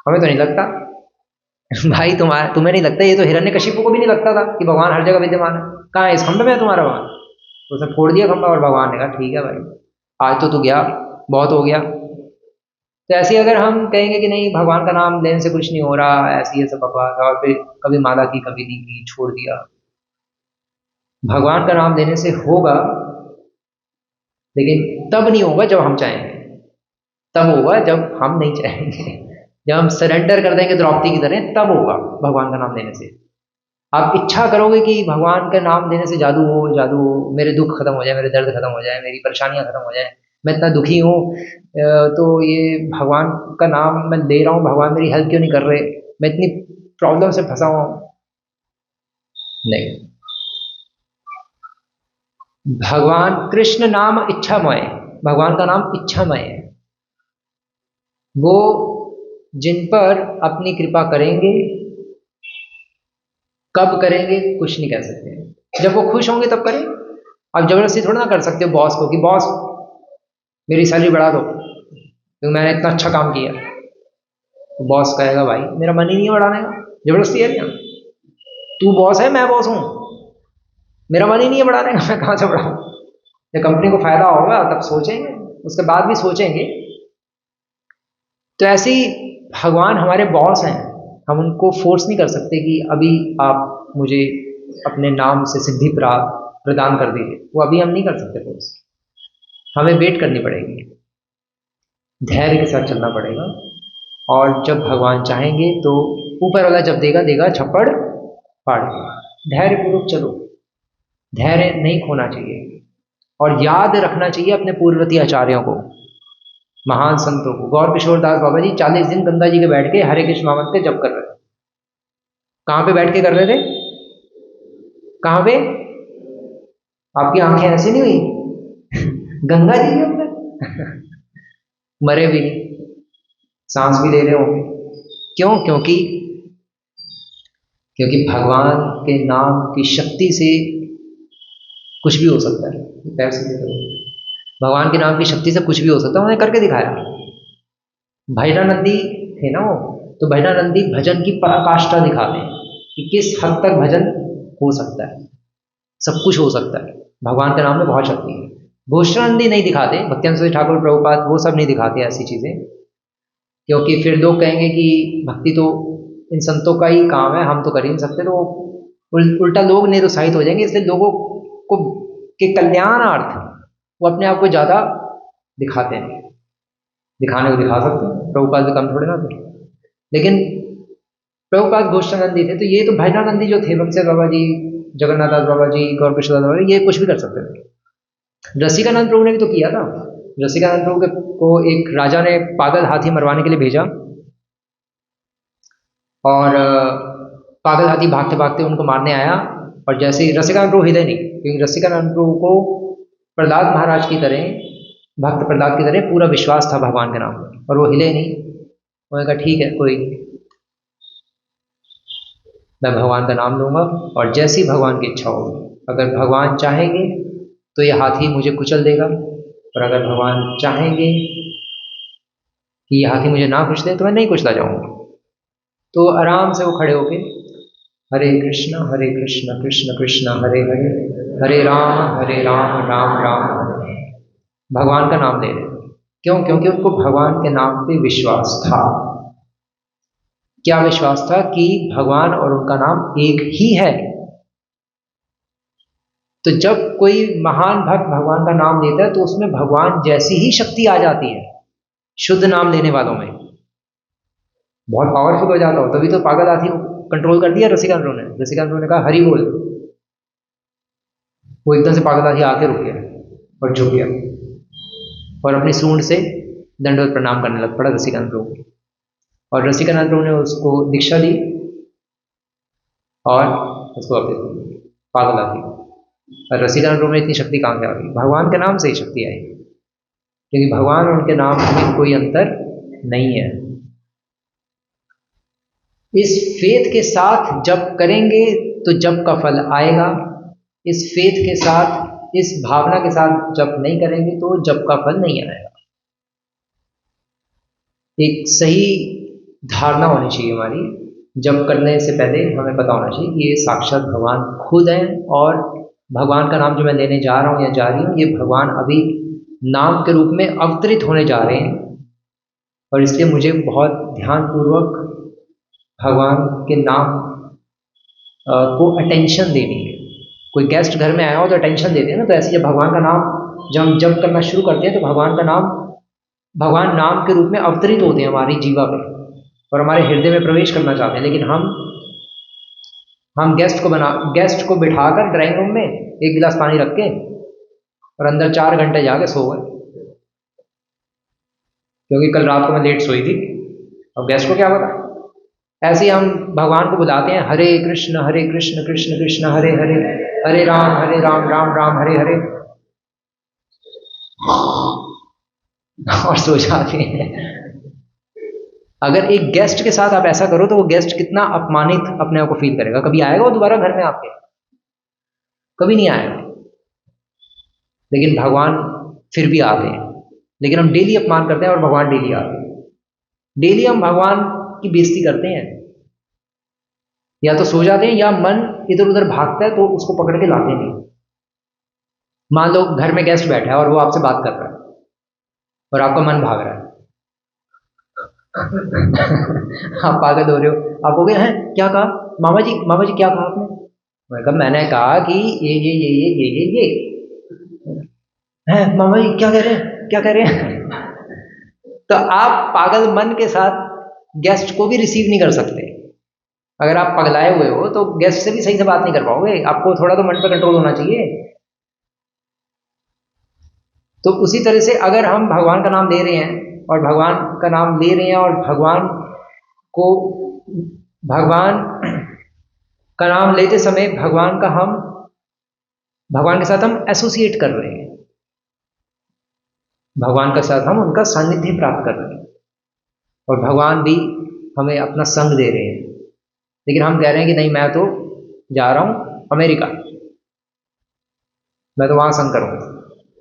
हमें तो नहीं लगता भाई, तुम्हें नहीं लगता? ये तो हिरण्यकशिपु को भी नहीं लगता था कि भगवान हर जगह विद्यमान है। कहाँ है? इस खंड में है तुम्हारा भगवान। तो उसने फोड़ दिया खंभा और भगवान ने कहा ठीक है भाई, आज तो तू गया, बहुत हो गया। तो ऐसे ही अगर हम कहेंगे कि नहीं भगवान का नाम लेने से कुछ नहीं हो रहा, ऐसी सब बकवास, और फिर कभी माला की कभी नहीं की, छोड़ दिया। भगवान का नाम लेने से होगा, लेकिन तब नहीं होगा जब हम चाहेंगे, तब होगा जब हम नहीं चाहेंगे। जब हम सरेंडर कर देंगे द्रौपदी की तरह, तब होगा भगवान का नाम लेने से। आप इच्छा करोगे कि भगवान का नाम लेने से जादू हो, जादू हो, मेरे दुख खत्म हो जाए, मेरे दर्द खत्म हो जाए, मेरी परेशानियां खत्म हो जाए, मैं इतना दुखी हूँ, तो ये भगवान का नाम मैं ले रहा हूँ, भगवान मेरी हेल्प क्यों नहीं कर रहे, मैं इतनी प्रॉब्लम से फंसा हुआ हूँ। नहीं, भगवान कृष्ण नाम इच्छामय, भगवान का नाम इच्छामय है। वो जिन पर अपनी कृपा करेंगे, कब करेंगे कुछ नहीं कह सकते, जब वो खुश होंगे तब करें। अब जबरदस्ती थोड़ा ना कर सकते हो बॉस को कि बॉस मेरी सैलरी बढ़ा दो क्योंकि मैंने इतना अच्छा काम किया। तो बॉस कहेगा भाई मेरा मन ही नहीं है बढ़ाने का, जबरदस्ती है क्या? तू बॉस है, मैं बॉस हूँ, मेरा मन ही नहीं है बढ़ाने का, मैं कहाँ से बढ़ाऊँ? जब कंपनी को फायदा होगा तब सोचेंगे, उसके बाद भी सोचेंगे। तो ऐसे ही भगवान हमारे बॉस हैं, हम उनको फोर्स नहीं कर सकते कि अभी आप मुझे अपने नाम से सिद्धि प्रदान कर दीजिए, वो अभी हम नहीं कर सकते फोर्स। हमें वेट करनी पड़ेगी, धैर्य के साथ चलना पड़ेगा, और जब भगवान चाहेंगे तो ऊपर वाला जब देगा देगा, छप्पड़ फाड़ देगा। धैर्यपूर्वक चलो, धैर्य नहीं खोना चाहिए, और याद रखना चाहिए अपने पूर्ववर्ती आचार्यों को महान संतों को। गौर किशोर दास बाबा जी 40 दिन गंगा जी के बैठ के हरे कृष्ण महामंत्र के जप कर रहे थे। कहाँ पे बैठ के कर रहे थे? कहाँ पे? आपकी आंखें ऐसी नहीं हुई गंगा जी के ऊपर मरे भी नहीं, सांस भी ले रहे होंगे। क्यों? क्योंकि भगवान के नाम की शक्ति से कुछ भी हो सकता है। पैर से भगवान के नाम की शक्ति से कुछ भी हो सकता है, उन्होंने करके दिखाया। भैरानंदी थे ना वो, तो भैरानंदी भजन की पराकाष्ठा दिखाते हैं कि किस हद तक भजन हो सकता है, सब कुछ हो सकता है, भगवान के नाम में बहुत शक्ति है। घोषणानंदी नहीं दिखाते, भक्तिवेदांत स्वामी ठाकुर प्रभुपाद वो सब नहीं दिखाते ऐसी चीज़ें, क्योंकि फिर लोग कहेंगे कि भक्ति तो इन संतों का ही काम है, हम तो कर ही नहीं सकते, तो उल्टा लोग निरुत्साहित हो जाएंगे। इसलिए लोगों को के कल्याणार्थ वो अपने आप को ज़्यादा दिखाते हैं। दिखाने को दिखा सकते हैं, प्रभुपाद से कम थोड़े ना थे। लेकिन प्रभुपाद घोषणानंदी थे, तो ये तो भैरानंदी जो थे, बक्सर बाबा जी, जगन्नाथ दास बाबा जी, गौर किशोर बाबा जी, ये कुछ भी कर सकते थे। रसिकानंद प्रभु ने भी तो किया था। रसिकानंद प्रभु को एक राजा ने पागल हाथी मरवाने के लिए भेजा, और पागल हाथी भागते भागते उनको मारने आया, और जैसे ही रसिकानंद प्रभु हिले नहीं, क्योंकि रसिकानंद प्रभु को प्रहलाद महाराज की तरह, भक्त प्रहलाद की तरह पूरा विश्वास था भगवान के नाम में, और वो हिले नहीं। उन्होंने कहा ठीक है, कोई, मैं भगवान का नाम लूँगा, और जैसी भगवान की इच्छा होगी, अगर भगवान चाहेंगे तो ये हाथी मुझे कुचल देगा, और अगर भगवान चाहेंगे कि ये हाथी मुझे ना कुचले तो मैं नहीं कुचला जाऊँगा। तो आराम से वो खड़े होके हरे कृष्ण कृष्ण कृष्ण हरे हरे, हरे राम राम राम हरे, भगवान का नाम ले रहे। क्यों? क्योंकि उनको भगवान के नाम पे विश्वास था। क्या विश्वास था? कि भगवान और उनका नाम एक ही है। तो जब कोई महान भक्त भगवान का नाम लेता है तो उसमें भगवान जैसी ही शक्ति आ जाती है, शुद्ध नाम लेने वालों में बहुत पावरफुल हो जाता हो। तभी तो पागल हाथी को कंट्रोल कर दिया रसिकानंद ने। रसिकानंद ने कहा हरि बोल, वो एकदम से पागल हाथी आके रुक गया और झुक गया, और अपनी सूंड से दंडवत प्रणाम करने लग पड़ा रसिकानंद प्रभु को। और रसिकानंद प्रभु ने उसको दीक्षा दी और उसको वापस पागल हाथी। और रसिकानंद प्रभु में इतनी शक्ति कहाँ से आ गई? भगवान के नाम से ही शक्ति आई, क्योंकि भगवान और उनके नाम में कोई अंतर नहीं है। इस फेथ के साथ जप करेंगे तो जप का फल आएगा। इस फेथ के साथ, इस भावना के साथ जप नहीं करेंगे तो जप का फल नहीं आएगा। एक सही धारणा होनी चाहिए हमारी, जप करने से पहले हमें पता होना चाहिए कि ये साक्षात भगवान खुद हैं, और भगवान का नाम जो मैं लेने जा रहा हूँ या जा रही हूँ, ये भगवान अभी नाम के रूप में अवतरित होने जा रहे हैं। और इसलिए मुझे बहुत ध्यानपूर्वक भगवान के नाम को अटेंशन देनी है। कोई गेस्ट घर में आया हो तो अटेंशन देते हैं ना, तो ऐसे जब भगवान का नाम जब हम जप करना शुरू करते हैं तो भगवान का नाम, भगवान नाम के रूप में अवतरित होते हैं हमारी जीवा पे और हमारे हृदय में प्रवेश करना चाहते हैं। लेकिन हम गेस्ट को बिठाकर ड्राइंग रूम में एक गिलास पानी रख के और अंदर 4 घंटे जाके सो गए, क्योंकि कल रात को मैं लेट सोई थी। अब गेस्ट को क्या पता। ऐसे ही हम भगवान को बुलाते हैं, हरे कृष्ण कृष्ण कृष्ण हरे हरे, हरे राम राम राम हरे हरे, और सो जाते हैं। अगर एक गेस्ट के साथ आप ऐसा करो तो वो गेस्ट कितना अपमानित अपने आप को फील करेगा। कभी आएगा वो दोबारा घर में आपके? कभी नहीं आएगा। लेकिन भगवान फिर भी आते हैं, लेकिन हम डेली अपमान करते हैं और भगवान डेली आते हैं। डेली हम भगवान की बेइज्जती करते हैं, या तो सो जाते हैं या मन इधर उधर भागता है तो उसको पकड़ के लाते नहीं। मान लो घर में गेस्ट बैठा है और वो आपसे बात कर रहा है और आपका मन भाग रहा है आप पागल हो रहे हो, आप हो गए हैं क्या कहा मामा जी क्या कहा आपने? मैंने कहा कि ये है मामा जी क्या कह रहे हैं तो आप पागल मन के साथ गेस्ट को भी रिसीव नहीं कर सकते। अगर आप पगलाए हुए हो तो गेस्ट से भी सही से बात नहीं कर पाओगे। आपको थोड़ा तो मन पर कंट्रोल होना चाहिए। तो उसी तरह से अगर हम भगवान का नाम ले रहे हैं और भगवान का नाम ले रहे हैं और को भगवान का नाम लेते समय भगवान के साथ हम एसोसिएट कर रहे हैं, भगवान के साथ हम उनका सानिध्य प्राप्त कर रहे हैं और भगवान भी हमें अपना संग दे रहे हैं। लेकिन हम कह रहे हैं कि नहीं, मैं तो जा रहा हूँ अमेरिका, मैं तो वहाँ संग करूँगा,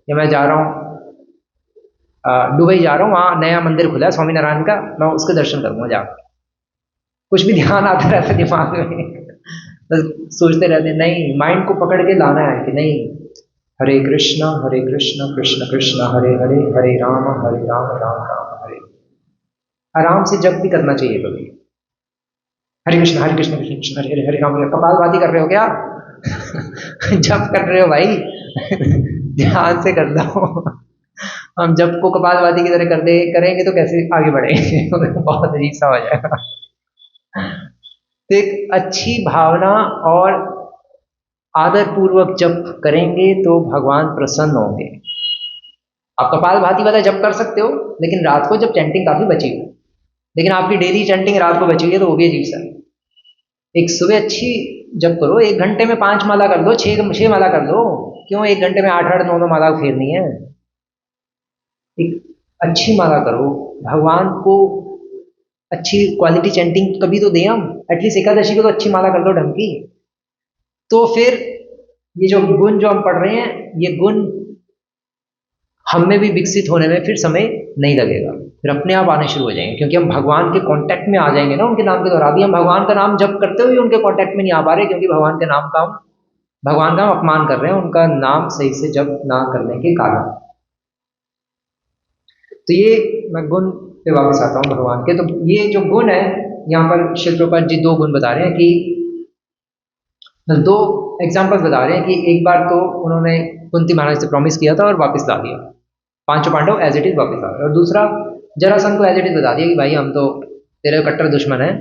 या मैं जा रहा हूँ दुबई जा रहा हूँ, वहाँ नया मंदिर खुला है स्वामीनारायण का, मैं उसके दर्शन करूँगा जाकर। कुछ भी ध्यान आता रहता है दिमाग में, बस सोचते रहते, नहीं, माइंड को पकड़ के लाना है कि नहीं, हरे कृष्ण कृष्ण कृष्ण हरे हरे, हरे राम राम राम हरे। आराम से जप भी करना चाहिए कभी, हरे कृष्ण कृष्ण कृष्ण हरे हरे, हरे राम। कपालभाति कर रहे हो क्या? जप कर रहे हो भाई? ध्यान से कर दो। हम जप को कपालभाति की तरह करेंगे तो कैसे आगे बढ़ेंगे? बहुत अजीब सा हो जाएगा। तो एक अच्छी भावना और आदर पूर्वक जप करेंगे तो भगवान प्रसन्न होंगे। आप कपालभाति वाला जप कर सकते हो, लेकिन रात को जब चैंटिंग काफी बची हो, लेकिन आपकी डेली चैंटिंग रात को बची हुई है, तो वो भी अजीब सा है। एक सुबह अच्छी जप करो, 1 घंटे में 5 माला कर दो, 6 माला कर दो, क्यों 1 घंटे में 8 9 माला फेरनी है? एक अच्छी माला करो, भगवान को अच्छी क्वालिटी चैंटिंग कभी तो दें हम, एटलीस्ट एकादशी को तो अच्छी माला कर लो ढंग की। तो फिर ये जो गुण जो हम पढ़ रहे हैं, ये गुण हम में भी विकसित होने में फिर समय नहीं लगेगा, फिर अपने आप आने शुरू हो जाएंगे, क्योंकि हम भगवान के कांटेक्ट में आ जाएंगे ना उनके नाम के द्वारा। अभी हम भगवान का नाम जप करते हुए उनके कांटेक्ट में नहीं आ पा रहे, क्योंकि भगवान का हम अपमान कर रहे हैं, उनका नाम सही से जप ना करने के कारण। तो ये मैं गुण पे वापस आता हूँ भगवान के। तो ये जो गुण है, यहाँ पर श्री प्रभुपाद जी 2 गुण बता रहे हैं, कि 2 एग्जाम्पल्स बता रहे हैं कि एक बार तो उन्होंने कुंती महाराज से प्रॉमिस किया था और वापस ला दिया, 5 पांडव एज इट इज वापस आ गए। और दूसरा, जरासंध को एज इट इज बता दिया कि भाई हम तो तेरे कट्टर दुश्मन है,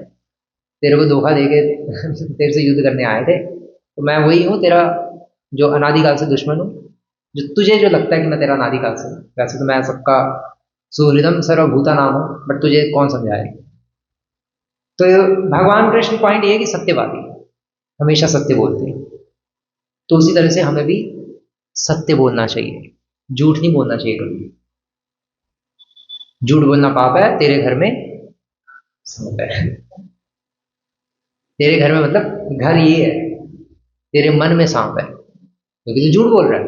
तेरे को धोखा देके तेरे से युद्ध करने आए थे, तो मैं वही हूँ, तेरा जो अनादिकाल से दुश्मन हूँ, जो तुझे जो लगता है कि मैं तेरा अनादिकाल से, वैसे तो मैं सबका सुहृदम सर्वभूता नाम हूँ, बट तुझे कौन समझाए। तो भगवान कृष्ण पॉइंट ये है कि सत्यवादी हमेशा सत्य बोलते हैं, तो उसी तरह से हमें भी सत्य बोलना चाहिए, झूठ नहीं बोलना चाहिए कभी। झूठ बोलना पाप है, तेरे घर में सांप है। तेरे घर में मतलब घर ये है, तेरे मन में सांप है, क्योंकि तू झूठ बोल रहा है।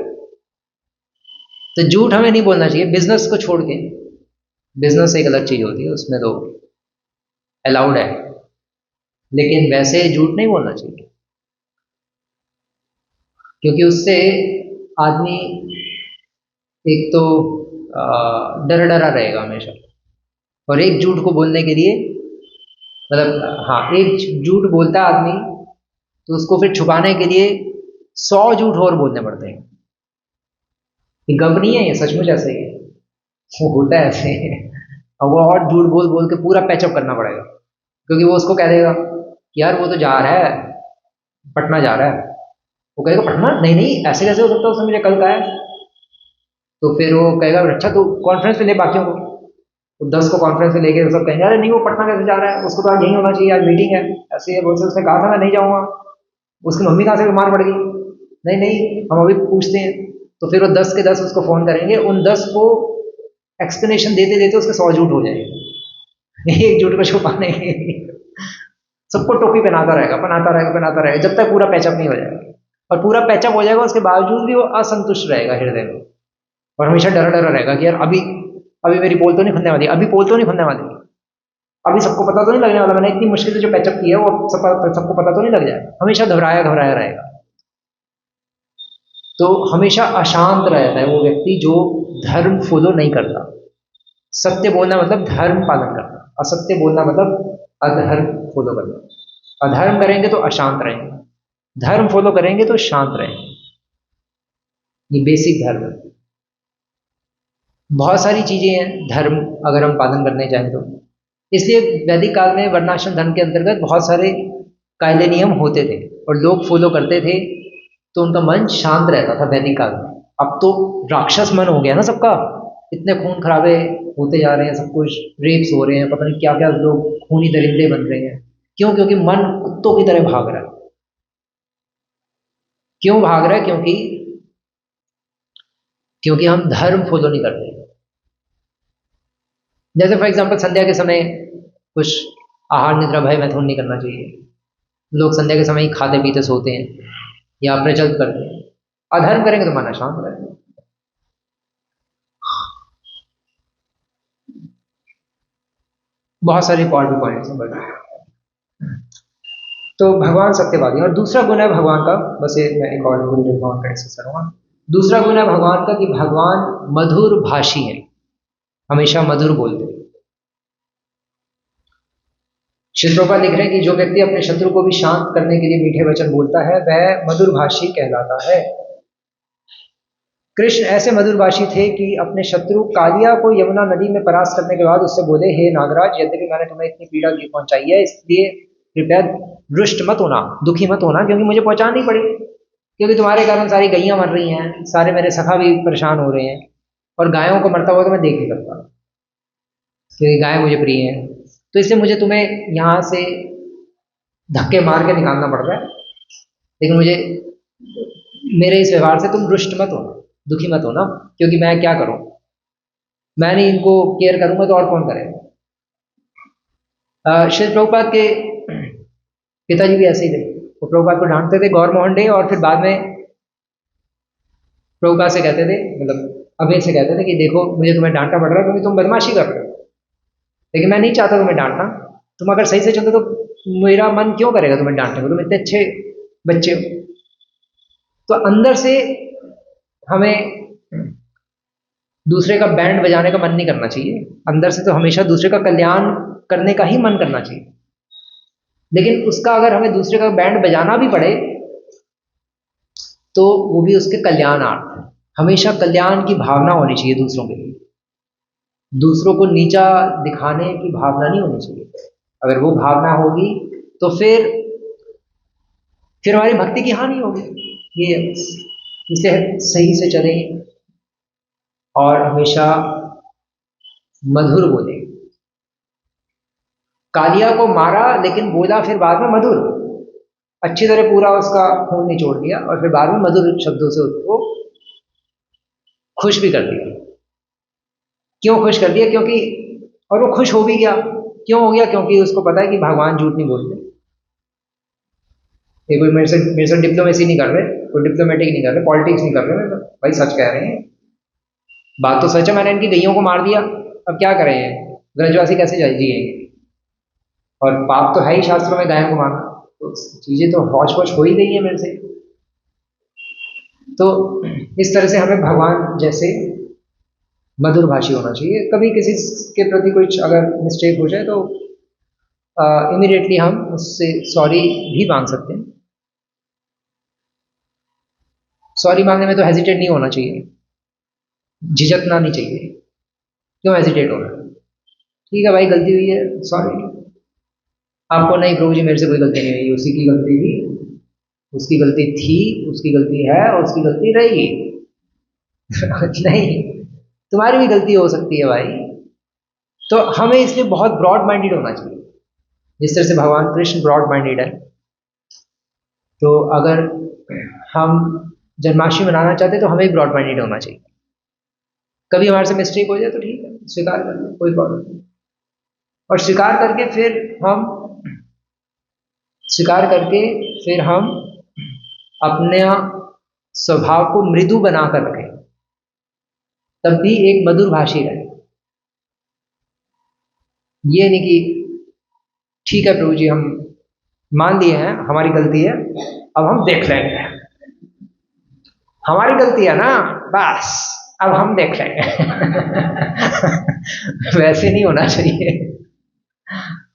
तो झूठ हमें नहीं बोलना चाहिए, बिजनेस को छोड़ के। बिजनेस एक अलग चीज होती है, उसमें तो अलाउड है, लेकिन वैसे झूठ नहीं बोलना चाहिए, क्योंकि उससे आदमी एक तो डरा रहेगा हमेशा, और एक झूठ को बोलने के लिए, मतलब हाँ, एक झूठ बोलता है आदमी तो उसको फिर छुपाने के लिए 100 झूठ और बोलने पड़ते हैं। ये गप नहीं है, ये सचमुच ऐसे ही है, वो होता है ऐसे। और वो और झूठ बोल बोल के पूरा पैचअप करना पड़ेगा, क्योंकि वो उसको कह देगा कि यार वो तो जा रहा है, पटना जा रहा है। वो कहेगा पटना? नहीं नहीं, ऐसे कैसे हो सकता है, उसने मुझे कल कहा है। तो फिर वो कहेगा अच्छा तो कॉन्फ्रेंस में ले बाकियों को, तो 10 को कॉन्फ्रेंस में लेके सब कहेंगे अरे नहीं वो पटना कैसे जा रहा है, उसको तो आज यही होना चाहिए, आज मीटिंग है, ऐसे है बोलते, उसने कहा था मैं नहीं जाऊँगा, उसकी मम्मी कहाँ से बीमार पड़ गई, नहीं नहीं हम अभी पूछते हैं। तो फिर वो 10 के 10 उसको फ़ोन करेंगे, उन 10 को एक्सप्लेनेशन देते देते उसके 100 झूठ हो जाएंगे। एक झूठ को छुपाने के लिए सबको टोपी पहनाता रहेगा, जब तक पूरा पैचअप नहीं हो जाएगा। और पूरा पैचअप हो जाएगा, उसके बावजूद भी वो असंतुष्ट रहेगा हृदय में, और हमेशा डरा रहेगा कि यार अभी मेरी पोल तो नहीं खुलने वाली, अभी सबको पता तो नहीं लगने वाला, मैंने इतनी मुश्किल से जो पैचअप किया है वो सबको पता तो नहीं लग जाएगा। हमेशा घबराया रहेगा। तो हमेशा अशांत रहता है वो व्यक्ति जो धर्म फॉलो नहीं करता। सत्य बोलना मतलब धर्म पालन करना, असत्य बोलना मतलब अधर्म फॉलो करना। अधर्म करेंगे तो अशांत रहेंगे, धर्म फॉलो करेंगे तो शांत रहेंगे। ये बेसिक धर्म है। बहुत सारी चीजें हैं धर्म अगर हम पालन करने जाएं तो, इसलिए वैदिक काल में वर्णाश्रम धर्म के अंतर्गत बहुत सारे कायदे नियम होते थे और लोग फॉलो करते थे, तो उनका मन शांत रहता था वैदिक काल में। अब तो राक्षस मन हो गया ना सबका, इतने खून खराबे होते जा रहे हैं, सब कुछ रेप्स हो रहे हैं, पता नहीं क्या क्या लोग खूनी दरिंदे बन रहे हैं। क्यों? क्योंकि मन कुत्तों की तरह भाग रहा है। क्यों भाग रहा है? क्योंकि हम धर्म फॉलो नहीं करते। जैसे फॉर एग्जाम्पल संध्या के समय कुछ आहार निद्रा भय मैथुन नहीं करना चाहिए। लोग संध्या के समय ही खाते पीते सोते हैं या प्रचलित करते हैं। अधर्म करेंगे तो मन अशांत रहेगा। बहुत सारे और भी पॉइंट्स हैं बट तो भगवान सत्यवादी। और दूसरा गुण है भगवान का, बस ये मैं एक और गुण भगवान का डिस्कस करूंगा। दूसरा गुण है भगवान का कि भगवान मधुर भाषी है, हमेशा मधुर बोलते हैं। श्री प्रभुपाद लिख रहे हैं कि जो व्यक्ति अपने शत्रु को भी शांत करने के लिए मीठे वचन बोलता है वह मधुर भाषी कहलाता है। कृष्ण ऐसे मधुर भाषी थे कि अपने शत्रु कालिया को यमुना नदी में परास्त करने के बाद उससे बोले, हे नागराज, यद्यपि मैंने तुम्हें इतनी पीड़ा पहुंचाई है, इसलिए कृपया रुष्ट मत होना, दुखी मत होना, क्योंकि मुझे पहुंचानी पड़ी। क्योंकि तुम्हारे कारण सारी गैयां मर रही हैं, सारे मेरे सखा भी परेशान हो रहे हैं, और गायों को मरता हुआ तो मैं देख नहीं सकता, क्योंकि गाय मुझे प्रिय है। तो इसलिए मुझे तुम्हें यहाँ से धक्के मार के निकालना पड़ रहा है, लेकिन मुझे मेरे इस व्यवहार से तुम रुष्ट मत होना, दुखी मत होना, क्योंकि मैं क्या करूं, मैं नहीं इनको केयर करूंगा तो और कौन करेगा। श्री प्रभुपाद के पिताजी भी ऐसे ही थे, वो प्रभुपाद को डांटते थे, गौर मोहन डे, और फिर बाद में प्रभुपाद से कहते थे, मतलब अभय से कहते थे कि देखो मुझे तुम्हें डांटना पड़ रहा है क्योंकि तुम बदमाशी कर रहे हो, लेकिन मैं नहीं चाहता तुम्हें डांटना। तुम अगर सही से चलते तो मेरा मन क्यों करेगा तुम्हें डांटने को, तुम इतने अच्छे बच्चे हो। तो अंदर से हमें दूसरे का बैंड बजाने का मन नहीं करना चाहिए, अंदर से तो हमेशा दूसरे का कल्याण करने का ही मन करना चाहिए। लेकिन उसका अगर हमें दूसरे का बैंड बजाना भी पड़े तो वो भी उसके कल्याणार्थ है। हमेशा कल्याण की भावना होनी चाहिए दूसरों के लिए, दूसरों को नीचा दिखाने की भावना नहीं होनी चाहिए। अगर वो भावना होगी तो फिर हमारी भक्ति की हानि होगी। ये इसे सही से चलें और हमेशा मधुर बोले। कालिया को मारा लेकिन बोला फिर बाद में मधुर, अच्छी तरह पूरा उसका खून निचोड़ दिया और फिर बाद में मधुर शब्दों से उसको खुश भी कर दिया। क्यों खुश कर दिया? क्योंकि, और वो खुश हो भी गया। क्यों हो गया? क्योंकि उसको पता है कि भगवान झूठ नहीं बोलते। ये कोई मेरे से डिप्लोमेसी नहीं कर रहे, कोई डिप्लोमेटिक नहीं कर रहे, पॉलिटिक्स नहीं कर रहे, भाई सच कह रहे हैं। बात तो सच है, मैंने इनकी गैयों को मार दिया, अब क्या करें, ब्रजवासी कैसे जिएंगे? और पाप तो है ही शास्त्रों में गायों को मारना, तो चीजें तो हौच पौच हो ही गई है मेरे से। तो इस तरह से हमें भगवान जैसे मधुर भाषी होना चाहिए। कभी किसी के प्रति कुछ अगर मिस्टेक हो जाए तो इमीडिएटली हम उससे सॉरी भी मांग सकते हैं। सॉरी मांगने में तो हेजिटेट नहीं होना चाहिए, झिझकना नहीं चाहिए। क्यों हेजिटेट होना? ठीक है भाई, गलती हुई है, सॉरी। आपको नहीं प्रभु जी, मेरे से कोई गलती नहीं हुई, उसी की गलती थी, उसकी गलती थी, उसकी गलती है और उसकी गलती रहेगी। नहीं, तुम्हारी भी गलती हो सकती है भाई। तो हमें इसलिए बहुत ब्रॉड माइंडेड होना चाहिए, जिस तरह से भगवान कृष्ण ब्रॉड माइंडेड है। तो अगर हम जन्माष्टमी मनाना चाहते हैं तो हमें ब्रॉड माइंडेड होना चाहिए। कभी हमारे से मिस्टेक हो जाए तो ठीक है, स्वीकार कर लो, कोई प्रॉब्लम नहीं। और स्वीकार करके फिर हम अपने स्वभाव को मृदु बनाकर रखें, तब भी एक मधुर भाषी रहे। ये नहीं कि ठीक है प्रभु जी, हम मान लिए हैं हमारी गलती है, अब हम देख लेंगे, हमारी गलती है ना, बस अब हम देख लेंगे। वैसे नहीं होना चाहिए।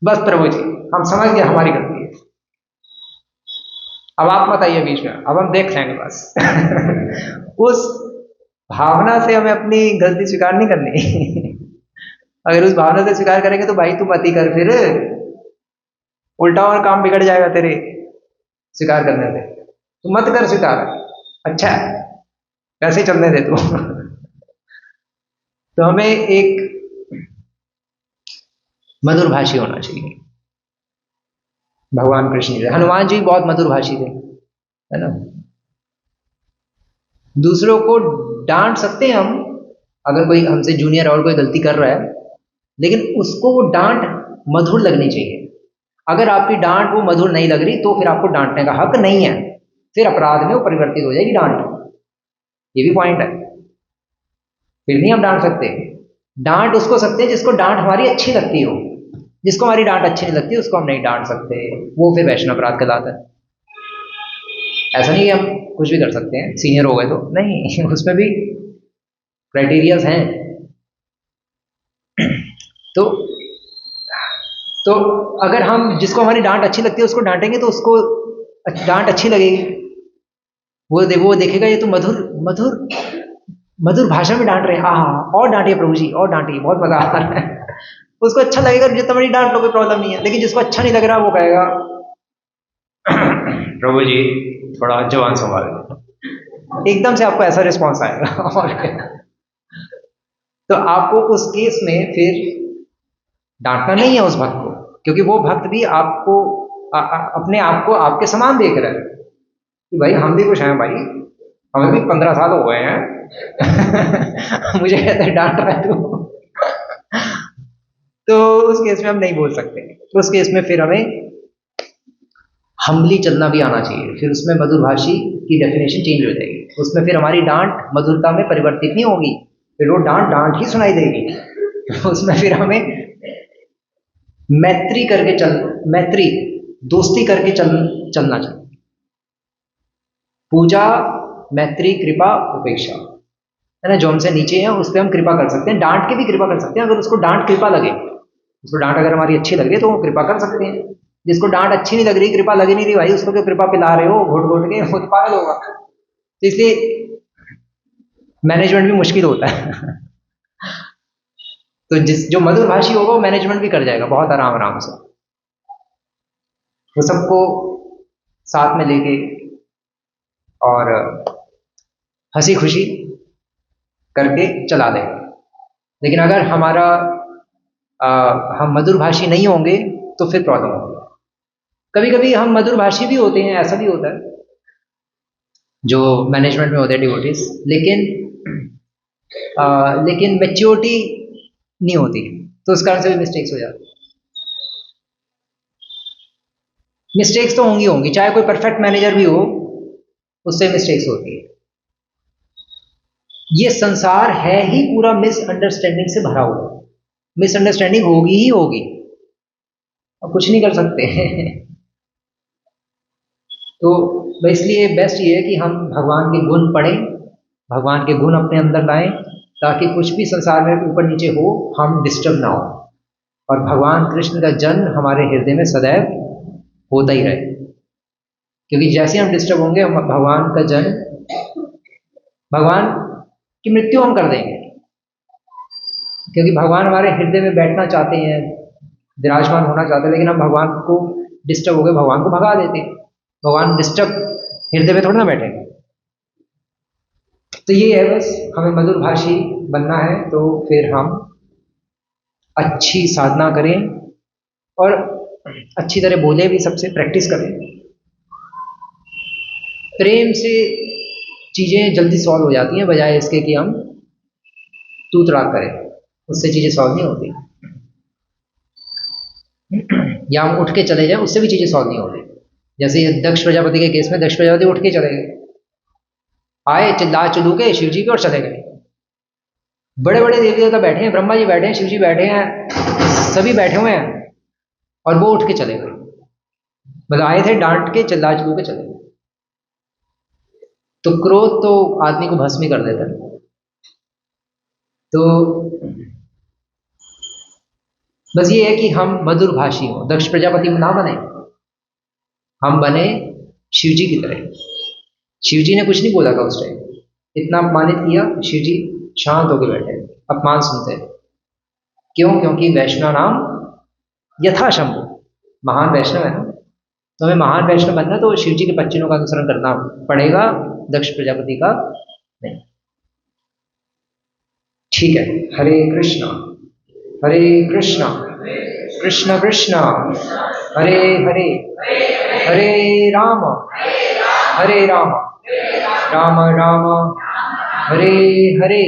बस प्रभु जी, हम समझ गए हमारी गलती है, अब आप मत आइए बीच में, अब हम देख लेंगे बस। उस भावना से हमें अपनी गलती स्वीकार नहीं करनी। अगर उस भावना से स्वीकार करेंगे तो भाई तू मत ही कर, फिर उल्टा और काम बिगड़ जाएगा तेरे स्वीकार करने से। तू मत कर स्वीकार, अच्छा है वैसे ही चलने दे तू। तो हमें एक मधुरभाषी होना चाहिए। भगवान कृष्ण जी, हनुमान जी बहुत मधुरभाषी थे, है ना। दूसरों को डांट सकते हैं हम, अगर कोई हमसे जूनियर और कोई गलती कर रहा है, लेकिन उसको वो डांट मधुर लगनी चाहिए। अगर आपकी डांट वो मधुर नहीं लग रही तो फिर आपको डांटने का हक नहीं है, फिर अपराध में वो परिवर्तित हो जाएगी डांट। ये भी पॉइंट है, फिर नहीं हम डांट सकते। डांट उसको सकते हैं जिसको डांट हमारी अच्छी लगती हो, जिसको हमारी डांट अच्छी नहीं लगती उसको हम नहीं डांट सकते, वो फिर वैष्णव अपराध कहलाता है। ऐसा नहीं कि हम कुछ भी कर सकते हैं, सीनियर हो गए तो नहीं, उसमें भी क्राइटेरियाज हैं। तो तो अगर हम जिसको हमारी डांट अच्छी लगती है उसको डांटेंगे तो उसको डांट अच्छी लगेगी, वो देखेगा ये तो मधुर मधुर मधुर भाषा में डांट रहे हैं, और डांटिए प्रभु जी, और डांटिए, बहुत मजा आ रहा है। उसको अच्छा लगेगा, जितना बड़ी डांट लो कोई प्रॉब्लम नहीं है। लेकिन जिसको अच्छा नहीं लग रहा वो कहेगा प्रभु जी थोड़ा जवान संभाल, एकदम से आपको ऐसा रिस्पॉन्स आएगा। और तो आपको उस केस में फिर डांटना नहीं है उस भक्त को, क्योंकि वो भक्त भी आपको अपने आप को आपके समान देख रहा है कि भाई हम भी कुछ हैं भाई, हमें भी 15 साल हो गए हैं। मुझे कहते डांट रहा है तो उस केस में हम नहीं बोल सकते। तो उस केस में फिर हमें हम्बली चलना भी आना चाहिए, फिर उसमें मधुरभाषी की डेफिनेशन चेंज हो जाएगी, उसमें फिर हमारी डांट मधुरता में परिवर्तित नहीं होगी, फिर वो डांट डांट ही सुनाई देगी। उसमें फिर हमें मैत्री दोस्ती करके चलना चाहिए। पूजा, मैत्री, कृपा, उपेक्षा, है ना, जो हमसे नीचे हैं उस पर हम कृपा कर सकते हैं, डांट के भी कृपा कर सकते हैं। अगर उसको डांट कृपा लगे, उसको डांट अगर हमारी अच्छी लगे तो वो कृपा कर सकते हैं। जिसको डांट अच्छी नहीं लग रही, कृपा लगी नहीं रही, भाई उसको क्यों कृपा पिला रहे हो घोट घोट के, वो तो पागल होगा। तो इसलिए मैनेजमेंट भी मुश्किल होता है। तो जो मधुरभाषी होगा वो मैनेजमेंट भी कर जाएगा बहुत आराम आराम से, वो सबको साथ में लेके और हंसी खुशी करके चला देगा। लेकिन अगर हम मधुरभाषी नहीं होंगे तो फिर प्रॉब्लम होगी। कभी कभी हम मधुरभाषी भी होते हैं, ऐसा भी होता है जो मैनेजमेंट में होते हैं डिवोटीज, लेकिन मैच्योरिटी नहीं होती, तो उस कारण से भी मिस्टेक्स हो जाती है। मिस्टेक्स तो होंगी, चाहे कोई परफेक्ट मैनेजर भी हो, उससे मिस्टेक्स होती है। ये संसार है ही पूरा मिसअंडरस्टैंडिंग से भरा हुआ, मिसअंडरस्टैंडिंग होगी ही होगी, अब कुछ नहीं कर सकते। तो इसलिए बेस्ट ये है कि हम भगवान के गुण पढ़ें, भगवान के गुण अपने अंदर लाएं, ताकि कुछ भी संसार में ऊपर नीचे हो हम डिस्टर्ब ना हो, और भगवान कृष्ण का जन्म हमारे हृदय में सदैव होता ही रहे। क्योंकि जैसे हम डिस्टर्ब होंगे, हम भगवान का जन्म, भगवान की मृत्यु हम कर देंगे। क्योंकि भगवान हमारे हृदय में बैठना चाहते हैं, विराजमान होना चाहते हैं, लेकिन हम भगवान को डिस्टर्ब हो गए, भगवान को भगा देते हैं। भगवान डिस्टर्ब हृदय में थोड़ा ना बैठेंगे। तो ये है बस, हमें मधुरभाषी बनना है तो फिर हम अच्छी साधना करें और अच्छी तरह बोले भी, सबसे प्रैक्टिस करें। प्रेम से चीज़ें जल्दी सॉल्व हो जाती हैं, बजाय इसके कि हम तू तड़ाक करें, उससे चीज़ें सॉल्व नहीं होती। या हम उठ के चले जाएं, उससे भी चीज़ें सॉल्व नहीं होती। जैसे दक्ष प्रजापति के केस में दक्ष प्रजापति उठ के चले गए, आए चिल्ला चिल्लू के शिव जी पे और चले गए। बड़े बड़े देवी देवता बैठे हैं, ब्रह्मा जी बैठे हैं, शिव जी बैठे हैं, सभी बैठे हुए हैं, और वो उठ के चले गए। मतलब आए थे डांट के, चिल्ला चिल्लू के चले गए। तो क्रोध तो आदमी को भस्मी कर देता है। तो बस ये है कि हम मधुरभाषी हों, दक्ष प्रजापति ना बने, हम बने शिव जी की तरह। शिव जी ने कुछ नहीं बोला था उस टाइम, इतना अपमानित किया, शिव जी शांत होकर बैठे, अपमान सुनते। क्यों? क्योंकि वैष्णव नाम यथा शंभु, महान वैष्णव है ना। तो हमें महान वैष्णव बनना तो शिव जी के बच्चनों का अनुसरण करना पड़ेगा, दक्ष प्रजापति का नहीं। ठीक। ठीक है। हरे कृष्णा कृष्ण कृष्ण हरे हरे, हरे राम राम राम हरे हरे।